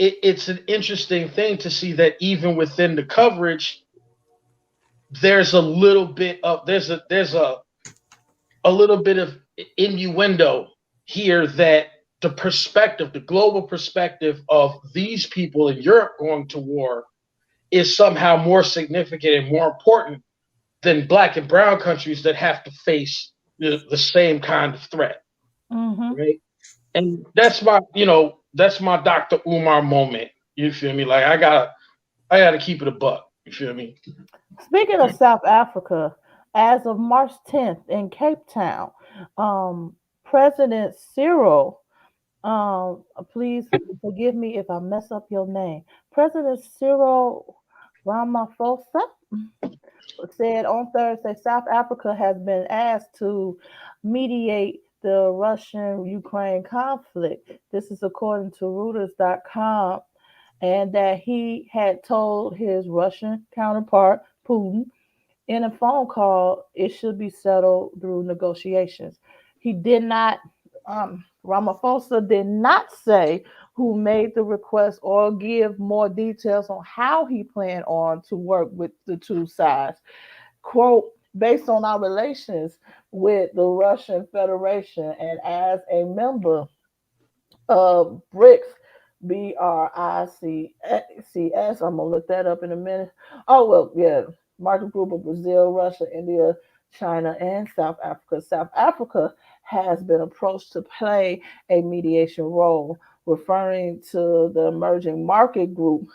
it's an interesting thing to see that even within the coverage, there's a little bit of a little bit of innuendo here that the global perspective of these people in Europe going to war is somehow more significant and more important than black and brown countries that have to face the same kind of threat, right? And that's my Dr. Umar moment. You feel me? Like I gotta keep it a buck. You feel me? Speaking of South Africa, as of March 10th in Cape Town, President Cyril, please forgive me if I mess up your name. President Cyril Ramaphosa said on Thursday, South Africa has been asked to mediate the Russian-Ukraine conflict. This is according to Reuters.com, and that he had told his Russian counterpart, Putin, in a phone call, it should be settled through negotiations. He did not, Ramaphosa did not say who made the request or give more details on how he planned on to work with the two sides. Quote, based on our relations with the Russian Federation and as a member of BRICS, BRICS, I'm going to look that up in a minute. Oh, well, yeah, market group of Brazil, Russia, India, China, and South Africa. South Africa has been approached to play a mediation role, referring to the emerging market group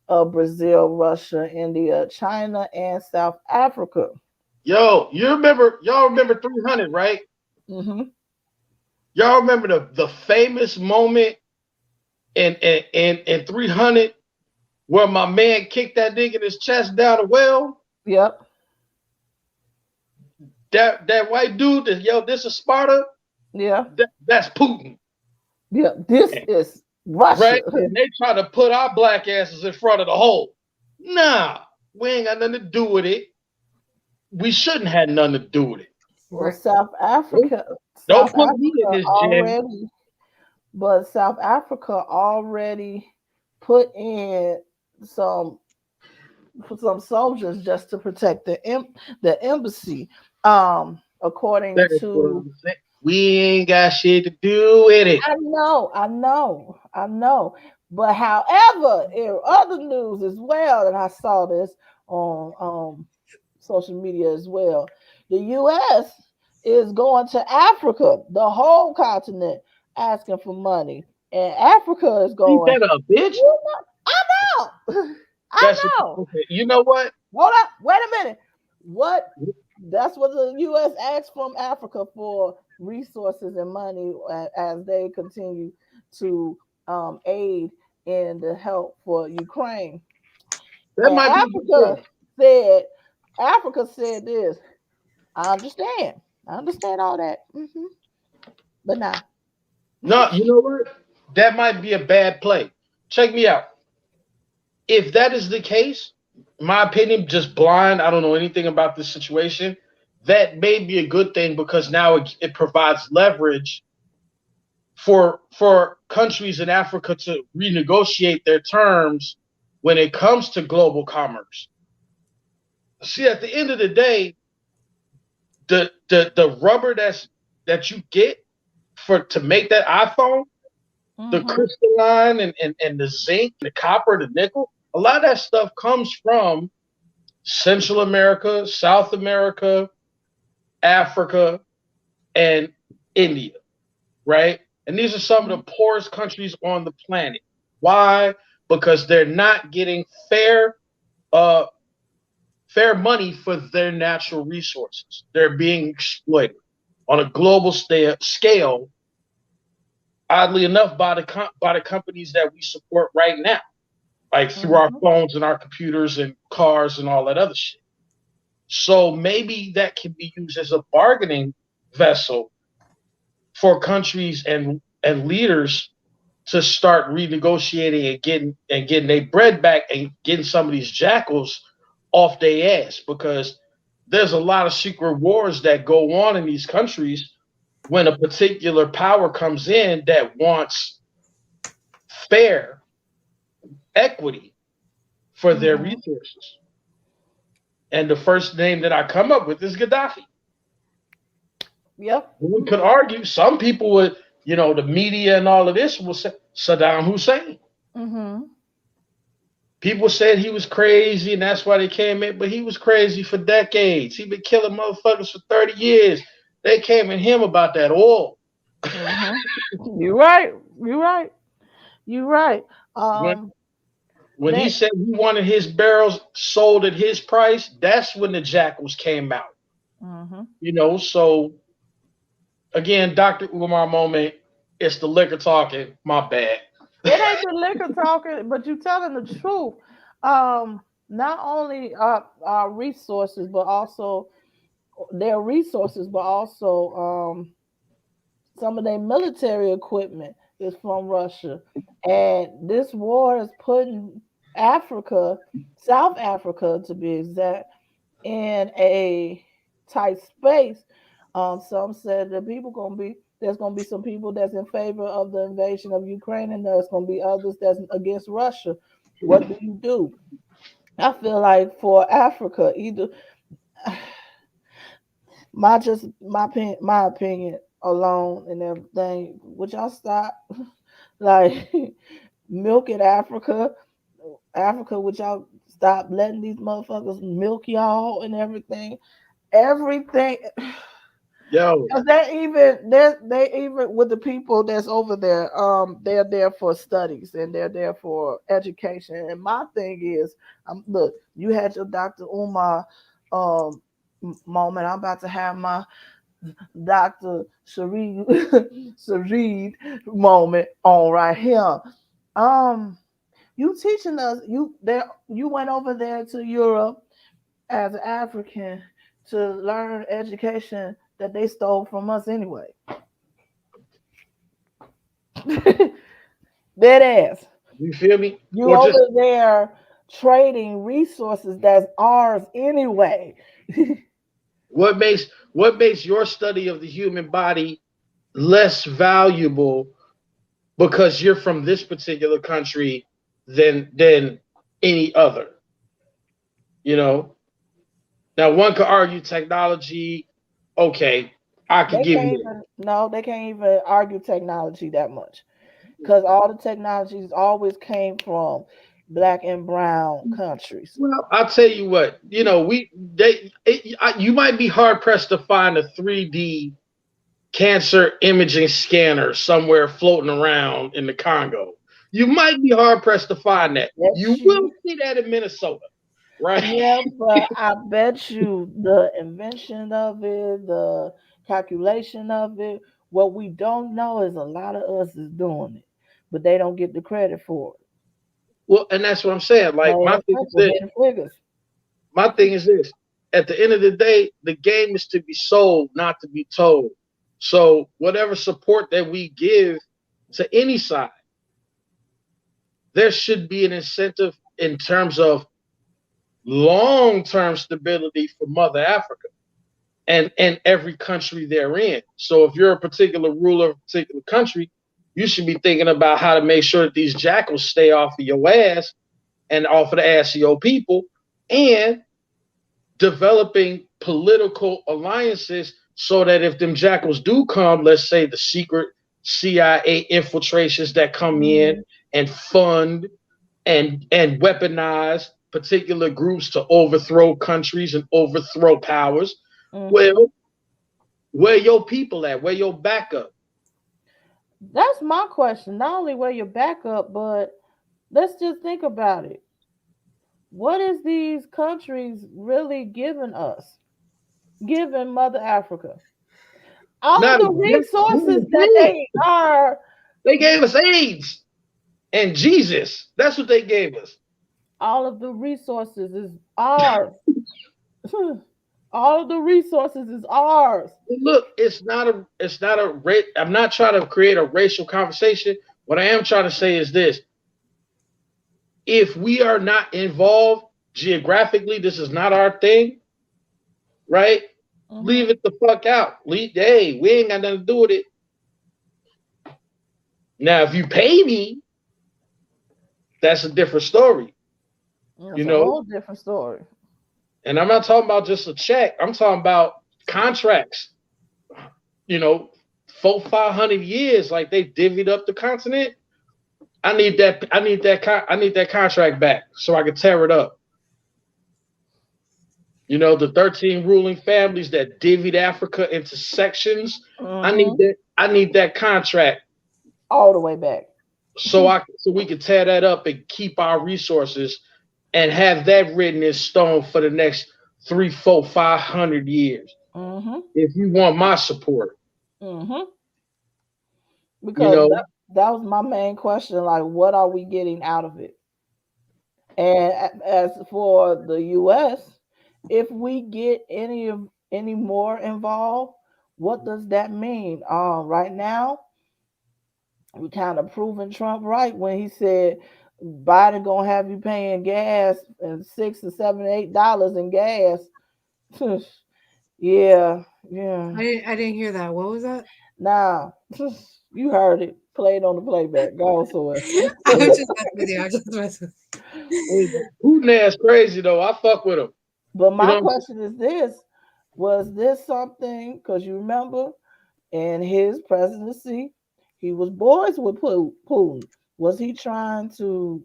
of Brazil, Russia, India, China, and South Africa. Y'all remember 300, right? Mm-hmm. Y'all remember the famous moment in 300 where my man kicked that nigga in his chest down a well? Yep. That white dude, this is Sparta? Yeah. That's Putin. Yeah, this is Russia. Right? And they try to put our black asses in front of the hole. Nah, we ain't got nothing to do with it. We shouldn't have nothing to do with it. Well, South Africa. Don't put me in this jam. But South Africa already put in some soldiers just to protect the embassy. According to, we ain't got shit to do with it. I know. But however, in other news as well, and I saw this on social media as well, the U.S. is going to Africa, the whole continent, asking for money, and Africa is going. Ain't that a bitch? I know. Okay. You know what? Hold up. Wait a minute. What? That's what the U.S. asked from Africa for, resources and money as they continue to aid in the help for Ukraine. That might be Africa said this. I understand all that. But nah. No, you know what? That might be a bad play. Check me out. If that is the case, in my opinion, just blind. I don't know anything about this situation. That may be a good thing because now it provides leverage for countries in Africa to renegotiate their terms when it comes to global commerce. See, at the end of the day, the rubber that you get to make that iPhone, the crystalline and the zinc, the copper, the nickel, a lot of that stuff comes from Central America, South America, Africa, and India, right? And these are some of the poorest countries on the planet. Why? Because they're not getting fair money for their natural resources. They're being exploited on a global scale, oddly enough, by the companies that we support right now, like through our phones and our computers and cars and all that other shit. So maybe that can be used as a bargaining vessel for countries and leaders to start renegotiating and getting their bread back and getting some of these jackals off their ass, because there's a lot of secret wars that go on in these countries when a particular power comes in that wants fair equity for their resources. And the first name that I come up with is Gaddafi. Yep. We could argue, some people would, the media and all of this will say Saddam Hussein. People said he was crazy and that's why they came in, but he was crazy for decades. He been killing motherfuckers for 30 years. They came at him about that oil. You're right. When he said he wanted his barrels sold at his price, that's when the jackals came out. So again, Dr. Umar moment, it's the liquor talking. My bad. It ain't the liquor talking, but you're telling the truth. Not only our resources, but also their resources, but also some of their military equipment is from Russia. And this war is putting Africa, South Africa to be exact, in a tight space. Some said that there's gonna be some people that's in favor of the invasion of Ukraine, and there's gonna be others that's against Russia. What do you do? I feel like for Africa, either my opinion alone and everything, would y'all stop like milking Africa? Would y'all stop letting these motherfuckers milk y'all and everything? Yo, they even with the people that's over there, they're there for studies and they're there for education. And my thing is, look, you had your Dr. Umar moment. I'm about to have my Dr. Shareed moment on right here. You teaching us, you went over there to Europe as an African to learn education that they stole from us anyway. Dead ass. You feel me? You over there trading resources that's ours anyway. What makes your study of the human body less valuable because you're from this particular country than any other? Now one could argue technology. Okay, I could give you. They can't even argue technology that much, because all the technologies always came from Black and brown countries. Well, I'll tell you what. You might be hard pressed to find a 3D cancer imaging scanner somewhere floating around in the Congo. You might be hard pressed to find that. You will see that in Minnesota. Right. Yeah, but I bet you the invention of it, the calculation of it, what we don't know is a lot of us is doing it, but they don't get the credit for it. Well, and that's what I'm saying. Like my thing is this. At the end of the day, the game is to be sold, not to be told. So whatever support that we give to any side, there should be an incentive in terms of long-term stability for Mother Africa and every country they're in. So if you're a particular ruler of a particular country, you should be thinking about how to make sure that these jackals stay off of your ass and off of the ass of your people, and developing political alliances so that if them jackals do come, let's say the secret CIA infiltrations that come in and fund and weaponize particular groups to overthrow countries and overthrow powers, well, where your people at? Where your backup? That's my question. Not only where your backup, but let's just think about it. What is these countries really giving us? Giving Mother Africa? All of Not the resources that they gave us AIDS and Jesus. That's what they gave us. All of the resources is ours. All of the resources is ours. Look, it's not a I'm not trying to create a racial conversation. What I am trying to say is this: if we are not involved geographically, this is not our thing, right? Leave it the fuck out. Hey, we ain't got nothing to do with it. Now, if you pay me, that's a different story. That's a whole different story. And I'm not talking about just a check. I'm talking about contracts. 400-500 years, like they divvied up the continent. I need that contract back so I can tear it up. The 13 ruling families that divvied Africa into sections. I need that contract all the way back. So we can tear that up and keep our resources and have that written in stone for the next 300, 400, 500 years. If you want my support. Because that was my main question. Like, what are we getting out of it? And as for the U.S., if we get any more involved, what does that mean? Right now, we kind of proving Trump right when he said Biden gonna have you paying gas and $6 and $7, $8 in gas. yeah. I didn't hear that. What was that? Nah, you heard it. Played on the playback. Go so I'm just messing with you. I just messing. Putin ass crazy though. I fuck with him. But my question is this: was this something? Because you remember, in his presidency, he was boys with Putin. Was he trying to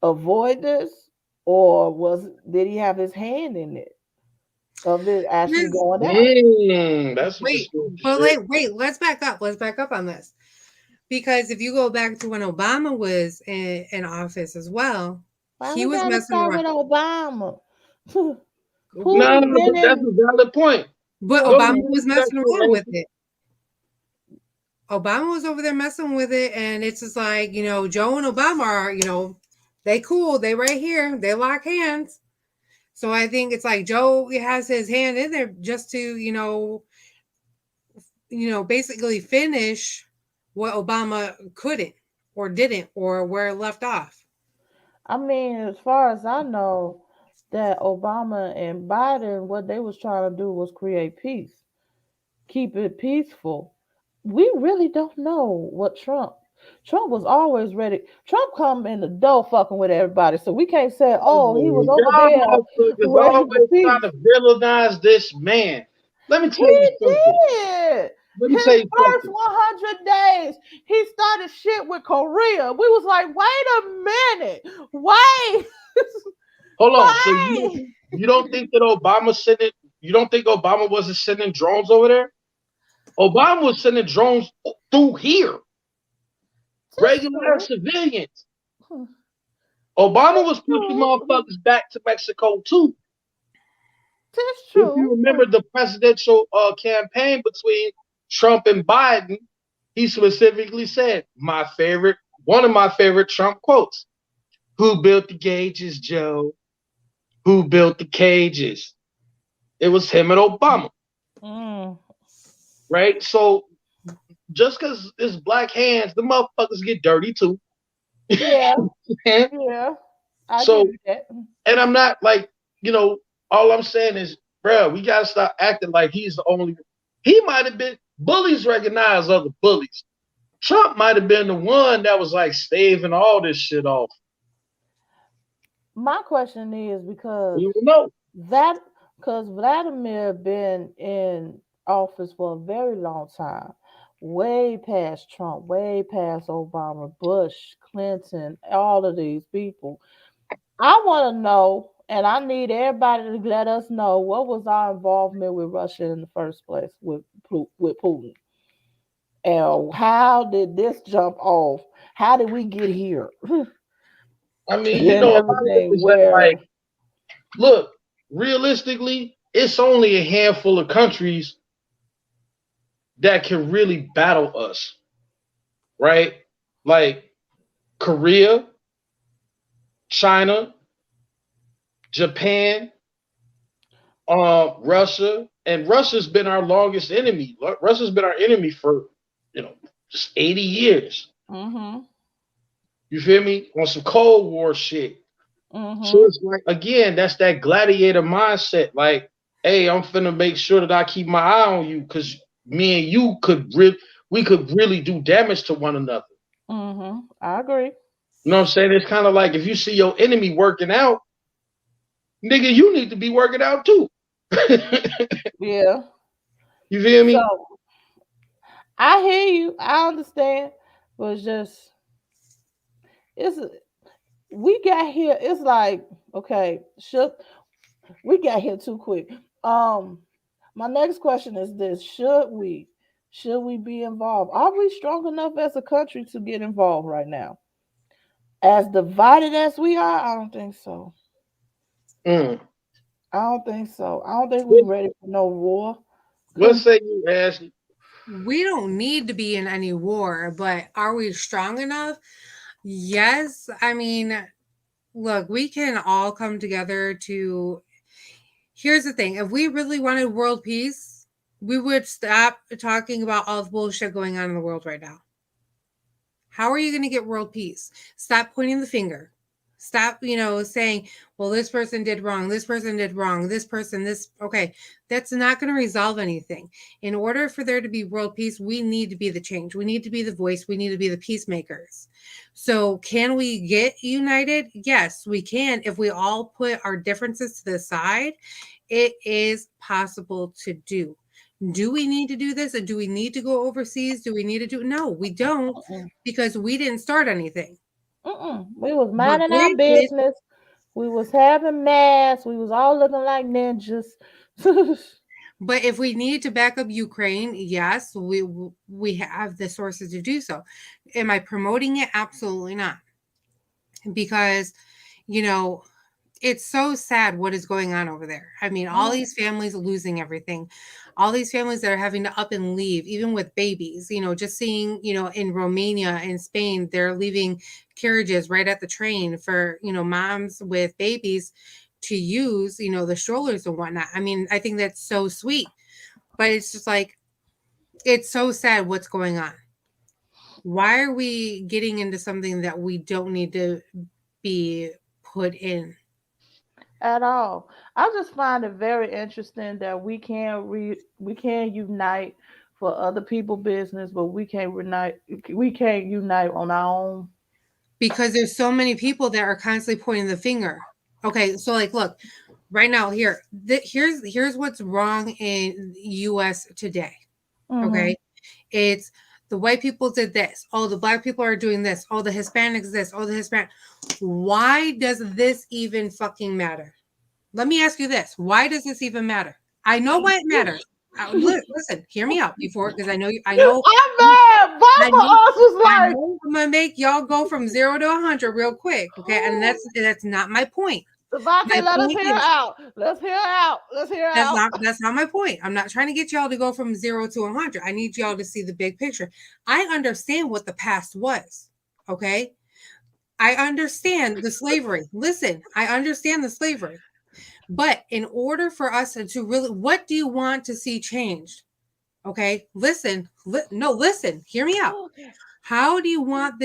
avoid this, or did he have his hand in it? Of it actually going down. That's wait. Let's back up. Let's back up on this, because if you go back to when Obama was in office as well, he was messing around with Obama. No, but that's a valid point. But Obama was messing around with it. Obama was over there messing with it, and it's just like, Joe and Obama are, they cool, they right here, they lock hands. So I think it's like Joe has his hand in there just to, basically finish what Obama couldn't or didn't or where it left off. I mean, as far as I know, that Obama and Biden, what they was trying to do was create peace, keep it peaceful. We really don't know what Trump was always ready. Trump come in the door fucking with everybody, so we can't say, "Oh, he was over there." Always trying to villainize this man. Let me tell you something. His first 100 days, he started shit with Korea. We was like, "Wait a minute, wait." Hold on. So you don't think that Obama sending? You don't think Obama wasn't sending drones over there? Obama was sending drones through here. Regular civilians. Obama was pushing motherfuckers back to Mexico too. That's true. If you remember the presidential campaign between Trump and Biden, he specifically said, one of my favorite Trump quotes: "Who built the gauges, Joe? Who built the cages?" It was him and Obama. Right? So just because it's black hands, the motherfuckers get dirty too. Yeah. Yeah. I So, give you that. and I'm not like, all I'm saying is, bro, we gotta stop acting like he's the only. He might have been bullies recognize other bullies. Trump might have been the one that was like staving all this shit off. My question is because You know. that because Vladimir been in office for a very long time, way past Trump, way past Obama, Bush, Clinton, all of these people. I want to know, and I need everybody to let us know what was our involvement with Russia in the first place with Putin, and how did this jump off? How did we get here? I mean, And a lot of it everything. is that Where like, look, realistically, it's only a handful of countries that can really battle us, right? Like Korea, China, Japan, Russia, and Russia's been our longest enemy. Russia's been our enemy for just 80 years. mm-hmm, You feel me? On some Cold War shit. So mm-hmm, it's like, again, that's that gladiator mindset. Like, hey, I'm finna make sure that I keep my eye on you because me and you we could really do damage to one another. mm-hmm. I agree. You know what I'm saying? It's kind of like if you see your enemy working out, nigga, you need to be working out too. Yeah. You feel me? So I hear you. I understand, but it's just it's we got here. It's like okay, should we got here too quick? My next question is this: should we be involved? Are we strong enough as a country to get involved right now? As divided as we are, I don't think so. Mm. I don't think so. I don't think we're ready for no war. What say you, Ashley? We don't need to be in any war, but are we strong enough? Yes. I mean, look, we can all come together to. Here's the thing: if we really wanted world peace, we would stop talking about all the bullshit going on in the world right now. How are you going to get world peace? Stop pointing the finger. Stop, saying, well, this person did wrong. This person did wrong. This person, this. Okay. That's not going to resolve anything. In order for there to be world peace, we need to be the change. We need to be the voice. We need to be the peacemakers. So, can we get united? Yes, we can. If we all put our differences to the side, it is possible to do. Do we need to do this? And do we need to go overseas? Do we need to do? No, we don't, Mm-mm. because we didn't start anything. Mm-mm. We was But minding our they did. business. We was having masks. We was all looking like ninjas. But if we need to back up Ukraine, yes, we have the sources to do so. Am I promoting it? Absolutely not. Because, you know, it's so sad what is going on over there. I mean, all these families losing everything, all these families that are having to up and leave, even with babies, just seeing, in Romania and Spain, they're leaving carriages right at the train for, moms with babies to use, the strollers and whatnot. I mean, I think that's so sweet, but it's just like, it's so sad what's going on. Why are we getting into something that we don't need to be put in? At all. I just find it very interesting that we can unite for other people business, but we can't unite on our own. Because there's so many people that are constantly pointing the finger. Okay, so like, look, right now here's what's wrong in U.S. today. Mm-hmm. Okay, it's the white people did this. Oh, the black people are doing this. Oh, the Hispanics this. Oh, the Hispanic. Why does this even fucking matter? Let me ask you this: why does this even matter? I know why it matters. Listen, hear me out before, because I know I'm mad. I Both of know, us was I like, know I'm gonna make y'all go from 0 to 100 real quick, okay? And that's not my point. Devontae, My let us point hear is out. Let's hear out. Let's hear out. that's not my point. I'm not trying to get y'all to go from 0 to 100. I need y'all to see the big picture. I understand what the past was, okay? I understand the slavery. Listen, I understand the slavery. But in order for us to really, what do you want to see changed? Okay, listen, listen, hear me out. Okay. How do you want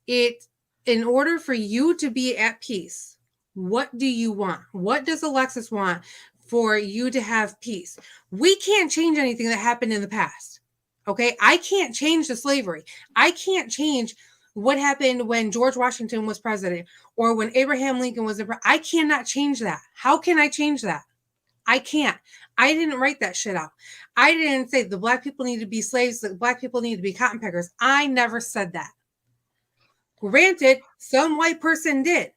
it in order for you to be at peace, what do you want? What does Alexis want for you to have peace? We can't change anything that happened in the past. Okay. I can't change the slavery. I can't change what happened when George Washington was president or when Abraham Lincoln was the president. I cannot change that. How can I change that? I can't. I didn't write that shit out. I didn't say the black people need to be slaves, the black people need to be cotton pickers. I never said that. Granted, some white person did.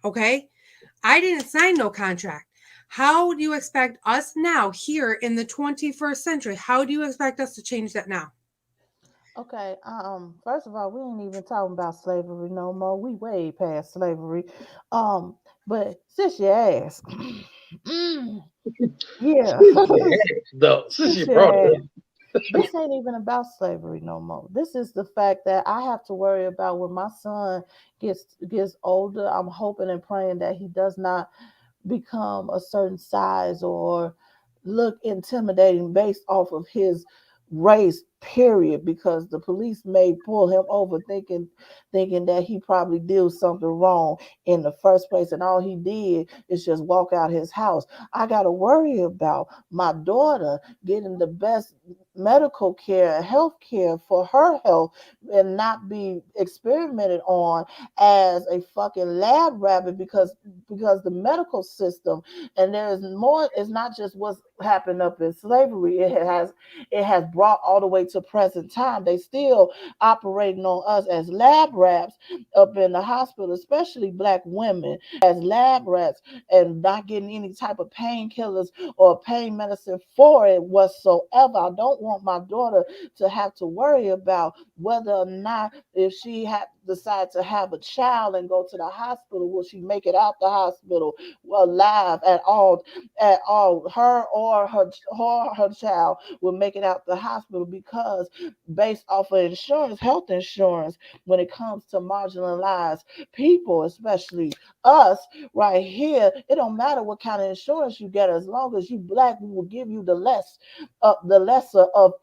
Okay. I didn't sign no contract. How do you expect us now here in the 21st century? How do you expect us to change that now? Okay, first of all, we ain't even talking about slavery no more. We way past slavery. But since you asked, mm, yeah, Since you asked, though, since since you you brought it asked, this ain't even about slavery no more. This is the fact that I have to worry about when my son gets older. I'm hoping and praying that he does not become a certain size or look intimidating based off of his race, period, because the police may pull him over thinking that he probably did something wrong in the first place, and all he did is just walk out his house. I got to worry about my daughter getting the best medical care and health care for her health and not be experimented on as a fucking lab rabbit because the medical system, and there is more, it's not just what's happened up in slavery, it has brought all the way to present time. They still operating on us as lab rats up in the hospital, especially black women as lab rats, and not getting any type of painkillers or pain medicine for it whatsoever. I don't want my daughter to have to worry about whether or not, if she had decide to have a child and go to the hospital, will she make it out the hospital alive at all? Her or her child will make it out the hospital, because based off of insurance, health insurance, when it comes to marginalized people, especially us right here, it don't matter what kind of insurance you get, as long as you black, we will give you the lesser of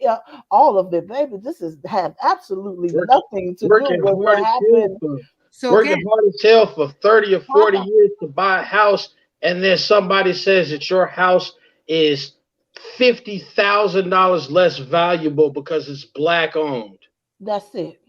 all of it, baby. This is have absolutely working, nothing to do working with hard what as hell happened. for So working again, hard as hell for 30 or 40 Huh? years to buy a house, and then somebody says that your house is $50,000 less valuable because it's black owned. That's it.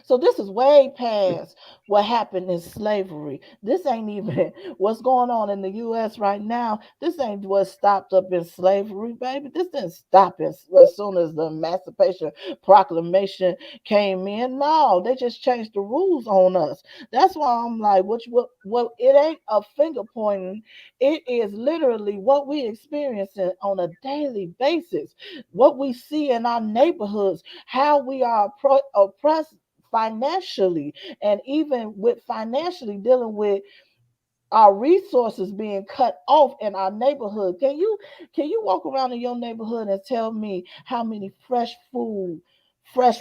So this is way past what happened in slavery. This ain't even what's going on in the U.S. right now. This ain't what stopped up in slavery, baby. This didn't stop it as soon as the Emancipation Proclamation came in. No, they just changed the rules on us. That's why I'm like, what? It ain't a finger pointing. It is literally what we experiencing on a daily basis. What we see in our neighborhoods, how we are oppressed financially, and even with financially dealing with our resources being cut off in our neighborhood. Can you walk around in your neighborhood and tell me how many fresh fruit, fresh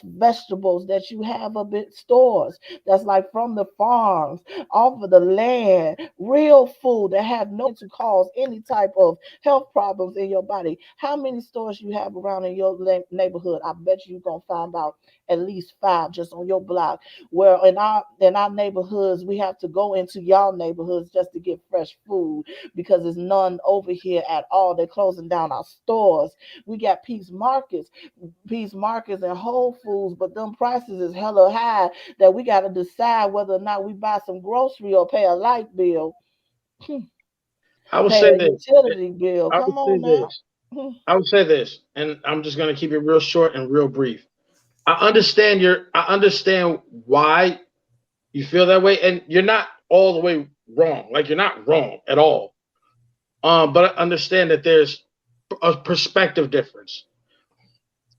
vegetables that you have up in stores that's like from the farms, off of the land, real food that have no to cause any type of health problems in your body? How many stores you have around in your neighborhood? I bet you're gonna find out at least five just on your block. Where in our neighborhoods, we have to go into y'all neighborhoods just to get fresh food, because there's none over here at all. They're closing down our stores. We got peace markets and Whole Foods, but them prices is hella high that we got to decide whether or not we buy some grocery or pay a light bill, I would pay say a this. utility bill. I would Come say on now. this. I would say this, and I'm just going to keep it real short and real brief. I understand why you feel that way, and you're not all the way wrong. Like, you're not wrong at all. But I understand that there's a perspective difference.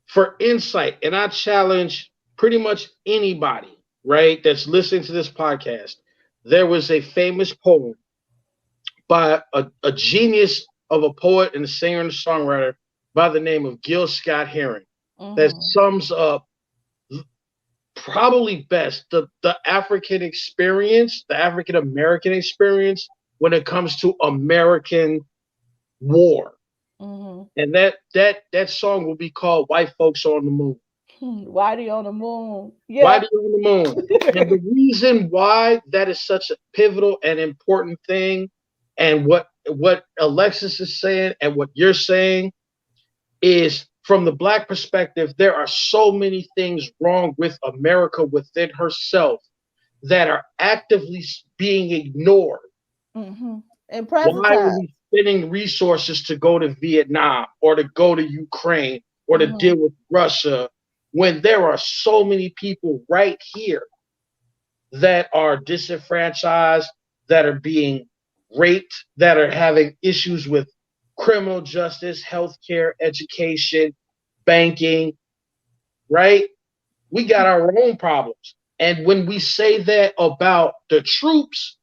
For insight, and I challenge pretty much anybody, right, that's listening to this podcast. There was a famous poem by a genius of a poet and a singer and a songwriter by the name of Gil Scott Heron that Hmm. sums up probably best the African experience, the African American experience when it comes to American war. Hmm. And that song will be called White Folks on the Moon. Whitey on the moon. Why Yeah. do you on the moon? And the reason why that is such a pivotal and important thing, and what Alexis is saying and what you're saying is from the Black perspective, there are so many things wrong with America within herself that are actively being ignored. Mm-hmm. And Why are present we spending resources to go to Vietnam or to go to Ukraine or to Mm-hmm. deal with Russia when there are so many people right here that are disenfranchised, that are being raped, that are having issues with criminal justice, healthcare, education, banking, right? We got our own problems. And when we say that about the troops,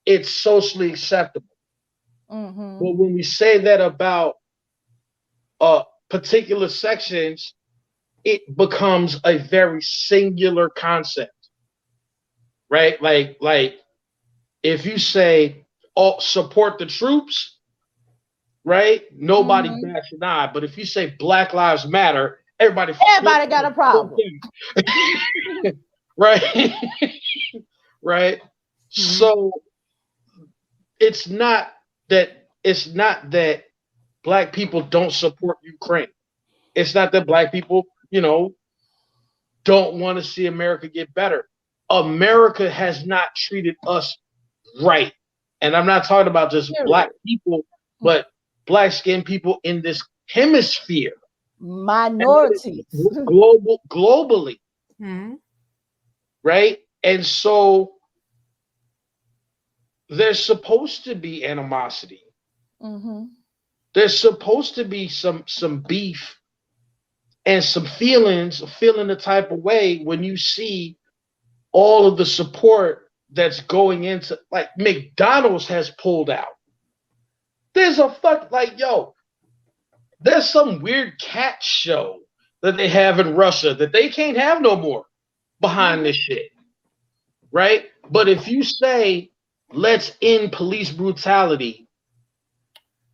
it's socially acceptable. Mm-hmm. But when we say that about particular sections, it becomes a very singular concept, right? Like if you say, "Oh, support the troops," right? Nobody Mm-hmm. bats an eye. But if you say Black Lives Matter, everybody flips Everybody got a the problem. thing, right? Right. Mhm. So it's not that Black people don't support Ukraine. It's not that Black people, don't want to see America get better. America has not treated us right. And I'm not talking about just Black Period. people, but Black skinned people in this hemisphere. And Minorities. globally, Mhm. right? And so there's supposed to be animosity. Mm-hmm. There's supposed to be some beef and some feelings, feeling the type of way when you see all of the support that's going into, like, McDonald's has pulled out. There's a fuck like, yo, there's some weird cat show that they have in Russia that they can't have no more behind this shit, right? But if you say let's end police brutality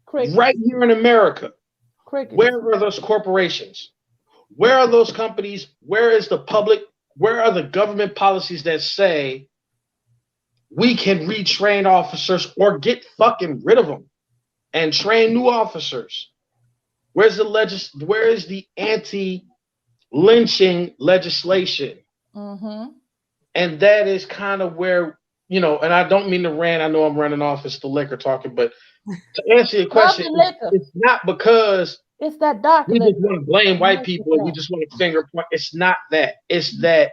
Crickets. right here in America, Crickets. where are those corporations? Where are those companies? Where is the public? Where are the government policies that say we can retrain officers or get fucking rid of them and train new officers? Where is the anti-lynching legislation? Mm-hmm. And that is kind of where, and I don't mean to rant. I know I'm running off. It's the liquor talking, but to answer your Love question, the liquor. it's not because It's that dark we just liquor. want to blame white Makes people it and we just want to finger point. It's not that. It's that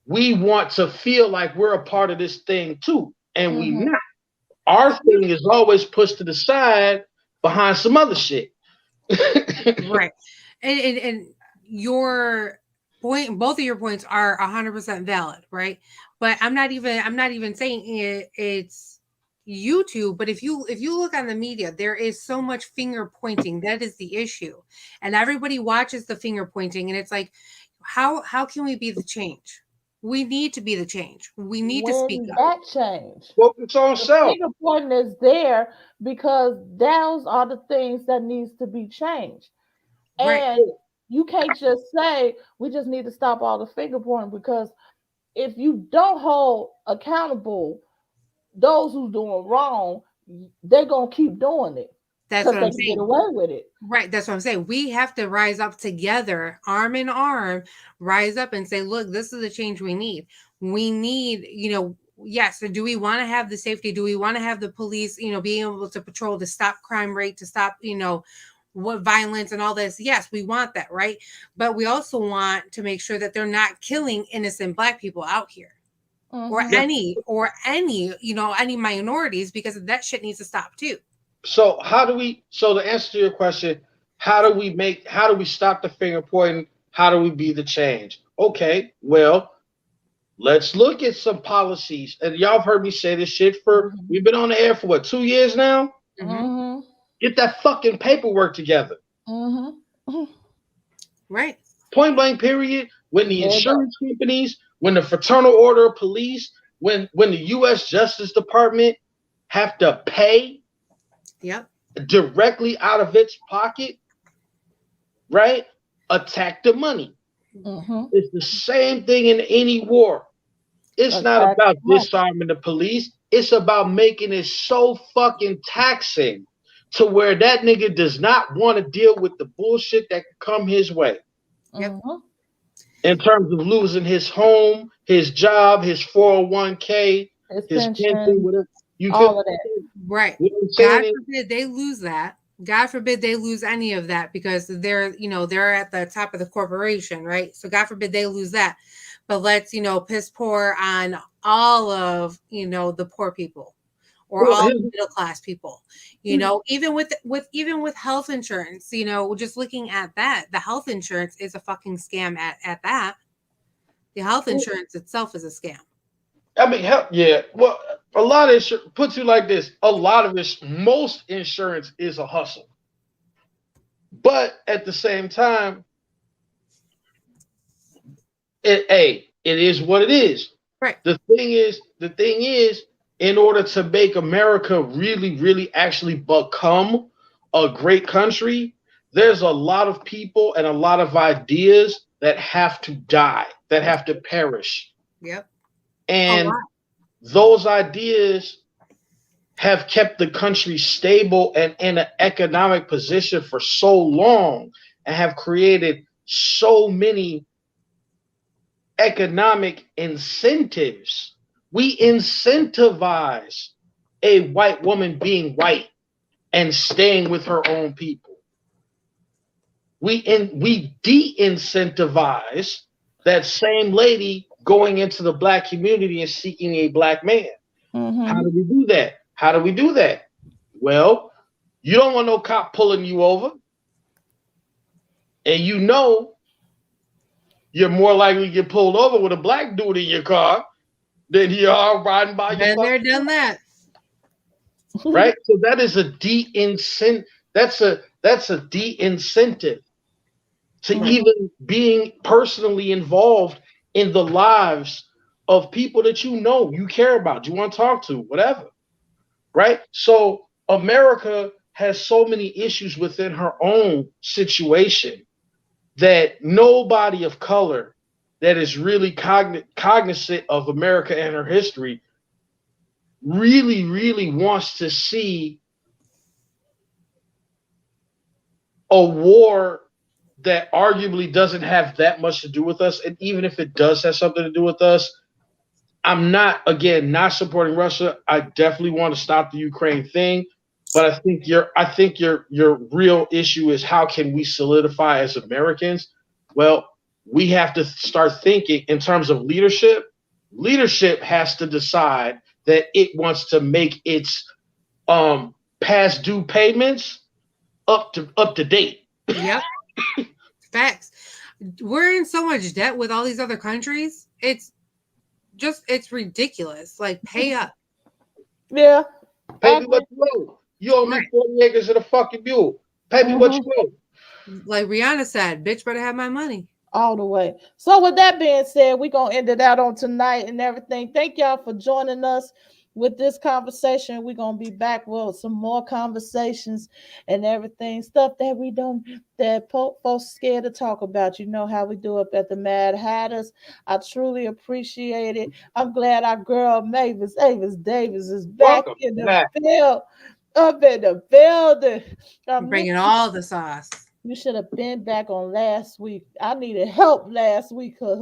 we want to feel like we're a part of this thing too, and we Mm-hmm. not. Our thing is always pushed to the side behind some other shit. Right. And your point, both of your points are 100% valid, right? But I'm not even saying it's YouTube, but if you look on the media, there is so much finger pointing. That is the issue. And everybody watches the finger pointing, and it's like, how can we be the change? We need to be the change. We need to speak When up. that change, Focus on the self. finger pointing is there because those are the things that needs to be changed. Right. And you can't just say we just need to stop all the finger pointing because if you don't hold accountable those who's doing wrong, they're gonna keep doing it That's because what they I'm can get saying. away with it. Right, that's what I'm saying. We have to rise up together, arm in arm, rise up and say, look, this is the change we need. We need, yes, so do we want to have the safety? Do we want to have the police, being able to patrol to stop crime rate, to stop, what violence and all this? Yes, we want that, right? But we also want to make sure that they're not killing innocent Black people out here. Or Mm-hmm. any minorities, because that shit needs to stop too. So to answer to your question, how do we stop the finger pointing? How do we be the change? Okay, well, let's look at some policies. And y'all have heard me say this shit we've been on the air for 2 years now? Mm-hmm. Get that fucking paperwork together. Mm-hmm. Right. Point blank period. When the insurance companies, when the Fraternal Order of Police, when the U.S. Justice Department have to pay directly out of its pocket, right? Attack the money. Mhm. It's the same thing in any war. It's not Exactly about right. disarming the police. It's about making it so fucking taxing to where that nigga does not want to deal with the bullshit that could come his way. Yep. Mhm. In terms of losing his home, his job, his 401k, His his pension, pension, whatever. You feel all of that. Right. what I'm God saying? forbid they lose that. God forbid they lose any of that because they're at the top of the corporation, right? So God forbid they lose that. But let's, piss poor on all of, the poor people or Well, all the middle class people. Even with health insurance, just looking at that, the health insurance is a fucking scam at that. The health insurance itself is a scam. I mean, hell, yeah. Well, a lot of insurance puts you like this. A lot of it, most insurance is a hustle. But at the same time, it is what it is. Right. The thing is, in order to make America really, really actually become a great country, there's a lot of people and a lot of ideas that have to die, that have to perish. Yep. And those ideas have kept the country stable and in an economic position for so long and have created so many economic incentives. We incentivize a white woman being white and staying with her own people. We de-incentivize that same lady going into the black community and seeking a black man. Mhm. How do we do that? How do we do that? Well, you don't want no cop pulling you over. And you're more likely to get pulled over with a black dude in your car than you are riding by Been yourself. there, done that. Right? So that is a de-incentive. That's a de-incentive to even being personally involved in the lives of people that you care about, you want to talk to, whatever. Right? So America has so many issues within her own situation that nobody of color that is really cognizant of America and her history really, really wants to see a war that arguably doesn't have that much to do with us. And even if it does have something to do with us, I'm not supporting Russia. I definitely want to stop the Ukraine thing. But I think your real issue is how can we solidify as Americans? Well, we have to start thinking in terms of leadership. Leadership has to decide that it wants to make its past due payments up to date. Yep. Facts. We're in so much debt with all these other countries. It's ridiculous. Like, pay up. Yeah. Pay me what you owe. You owe me 40 acres of the fucking mule. Pay me what you owe. Like Rihanna said, bitch better have my money. All the way. So with that being said, we're going to end it out on tonight and everything. Thank y'all for joining us with this conversation. We're going to be back with some more conversations and everything. Stuff that folks scared to talk about. You know how we do up at the Mad Hatters. I truly appreciate it. I'm glad our girl Avis Davis is back in the field. Up in the building. I'm bringing all the sauce. You should have been back on last week. I needed help last week because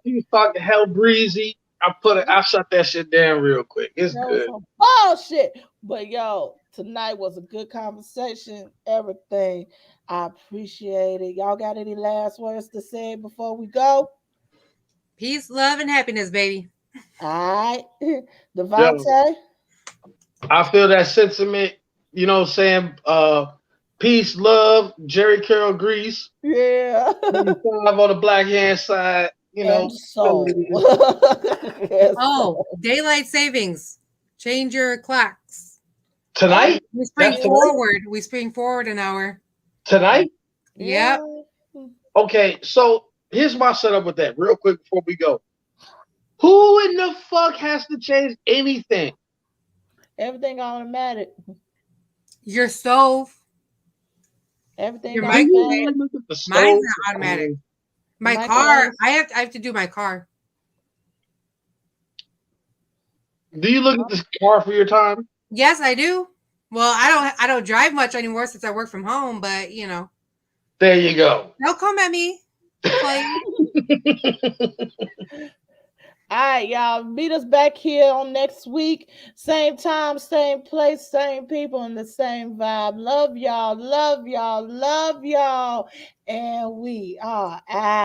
she was talking hell breezy. I shut that shit down real quick. It's good. Bullshit. But yo, tonight was a good conversation. Everything. I appreciate it. Y'all got any last words to say before we go? Peace, love, and happiness, baby. All right. Devontae? I feel that sentiment. You know what I'm saying? Peace, love, Jerry Carroll Grease. Yeah. 25 on the black hand side. You know. Daylight savings. Change your clocks. Tonight? We spring forward. We spring forward an hour. Tonight? Yep. Okay, so here's my setup with that real quick before we go. Who in the fuck has to change anything? Everything automatic. Your stove. Everything Your that's Do mic, you bad. really look at the mine's stove? not automatic. My car, Microwave. I have to do my car. Do you look at the car for your time? Yes, I do. Well, I don't drive much anymore since I work from home, but you know, There you go. don't come at me, Clay. All right, y'all. Meet us back here on next week. Same time, same place, same people, and the same vibe. Love y'all. Love y'all. Love y'all. And we are out.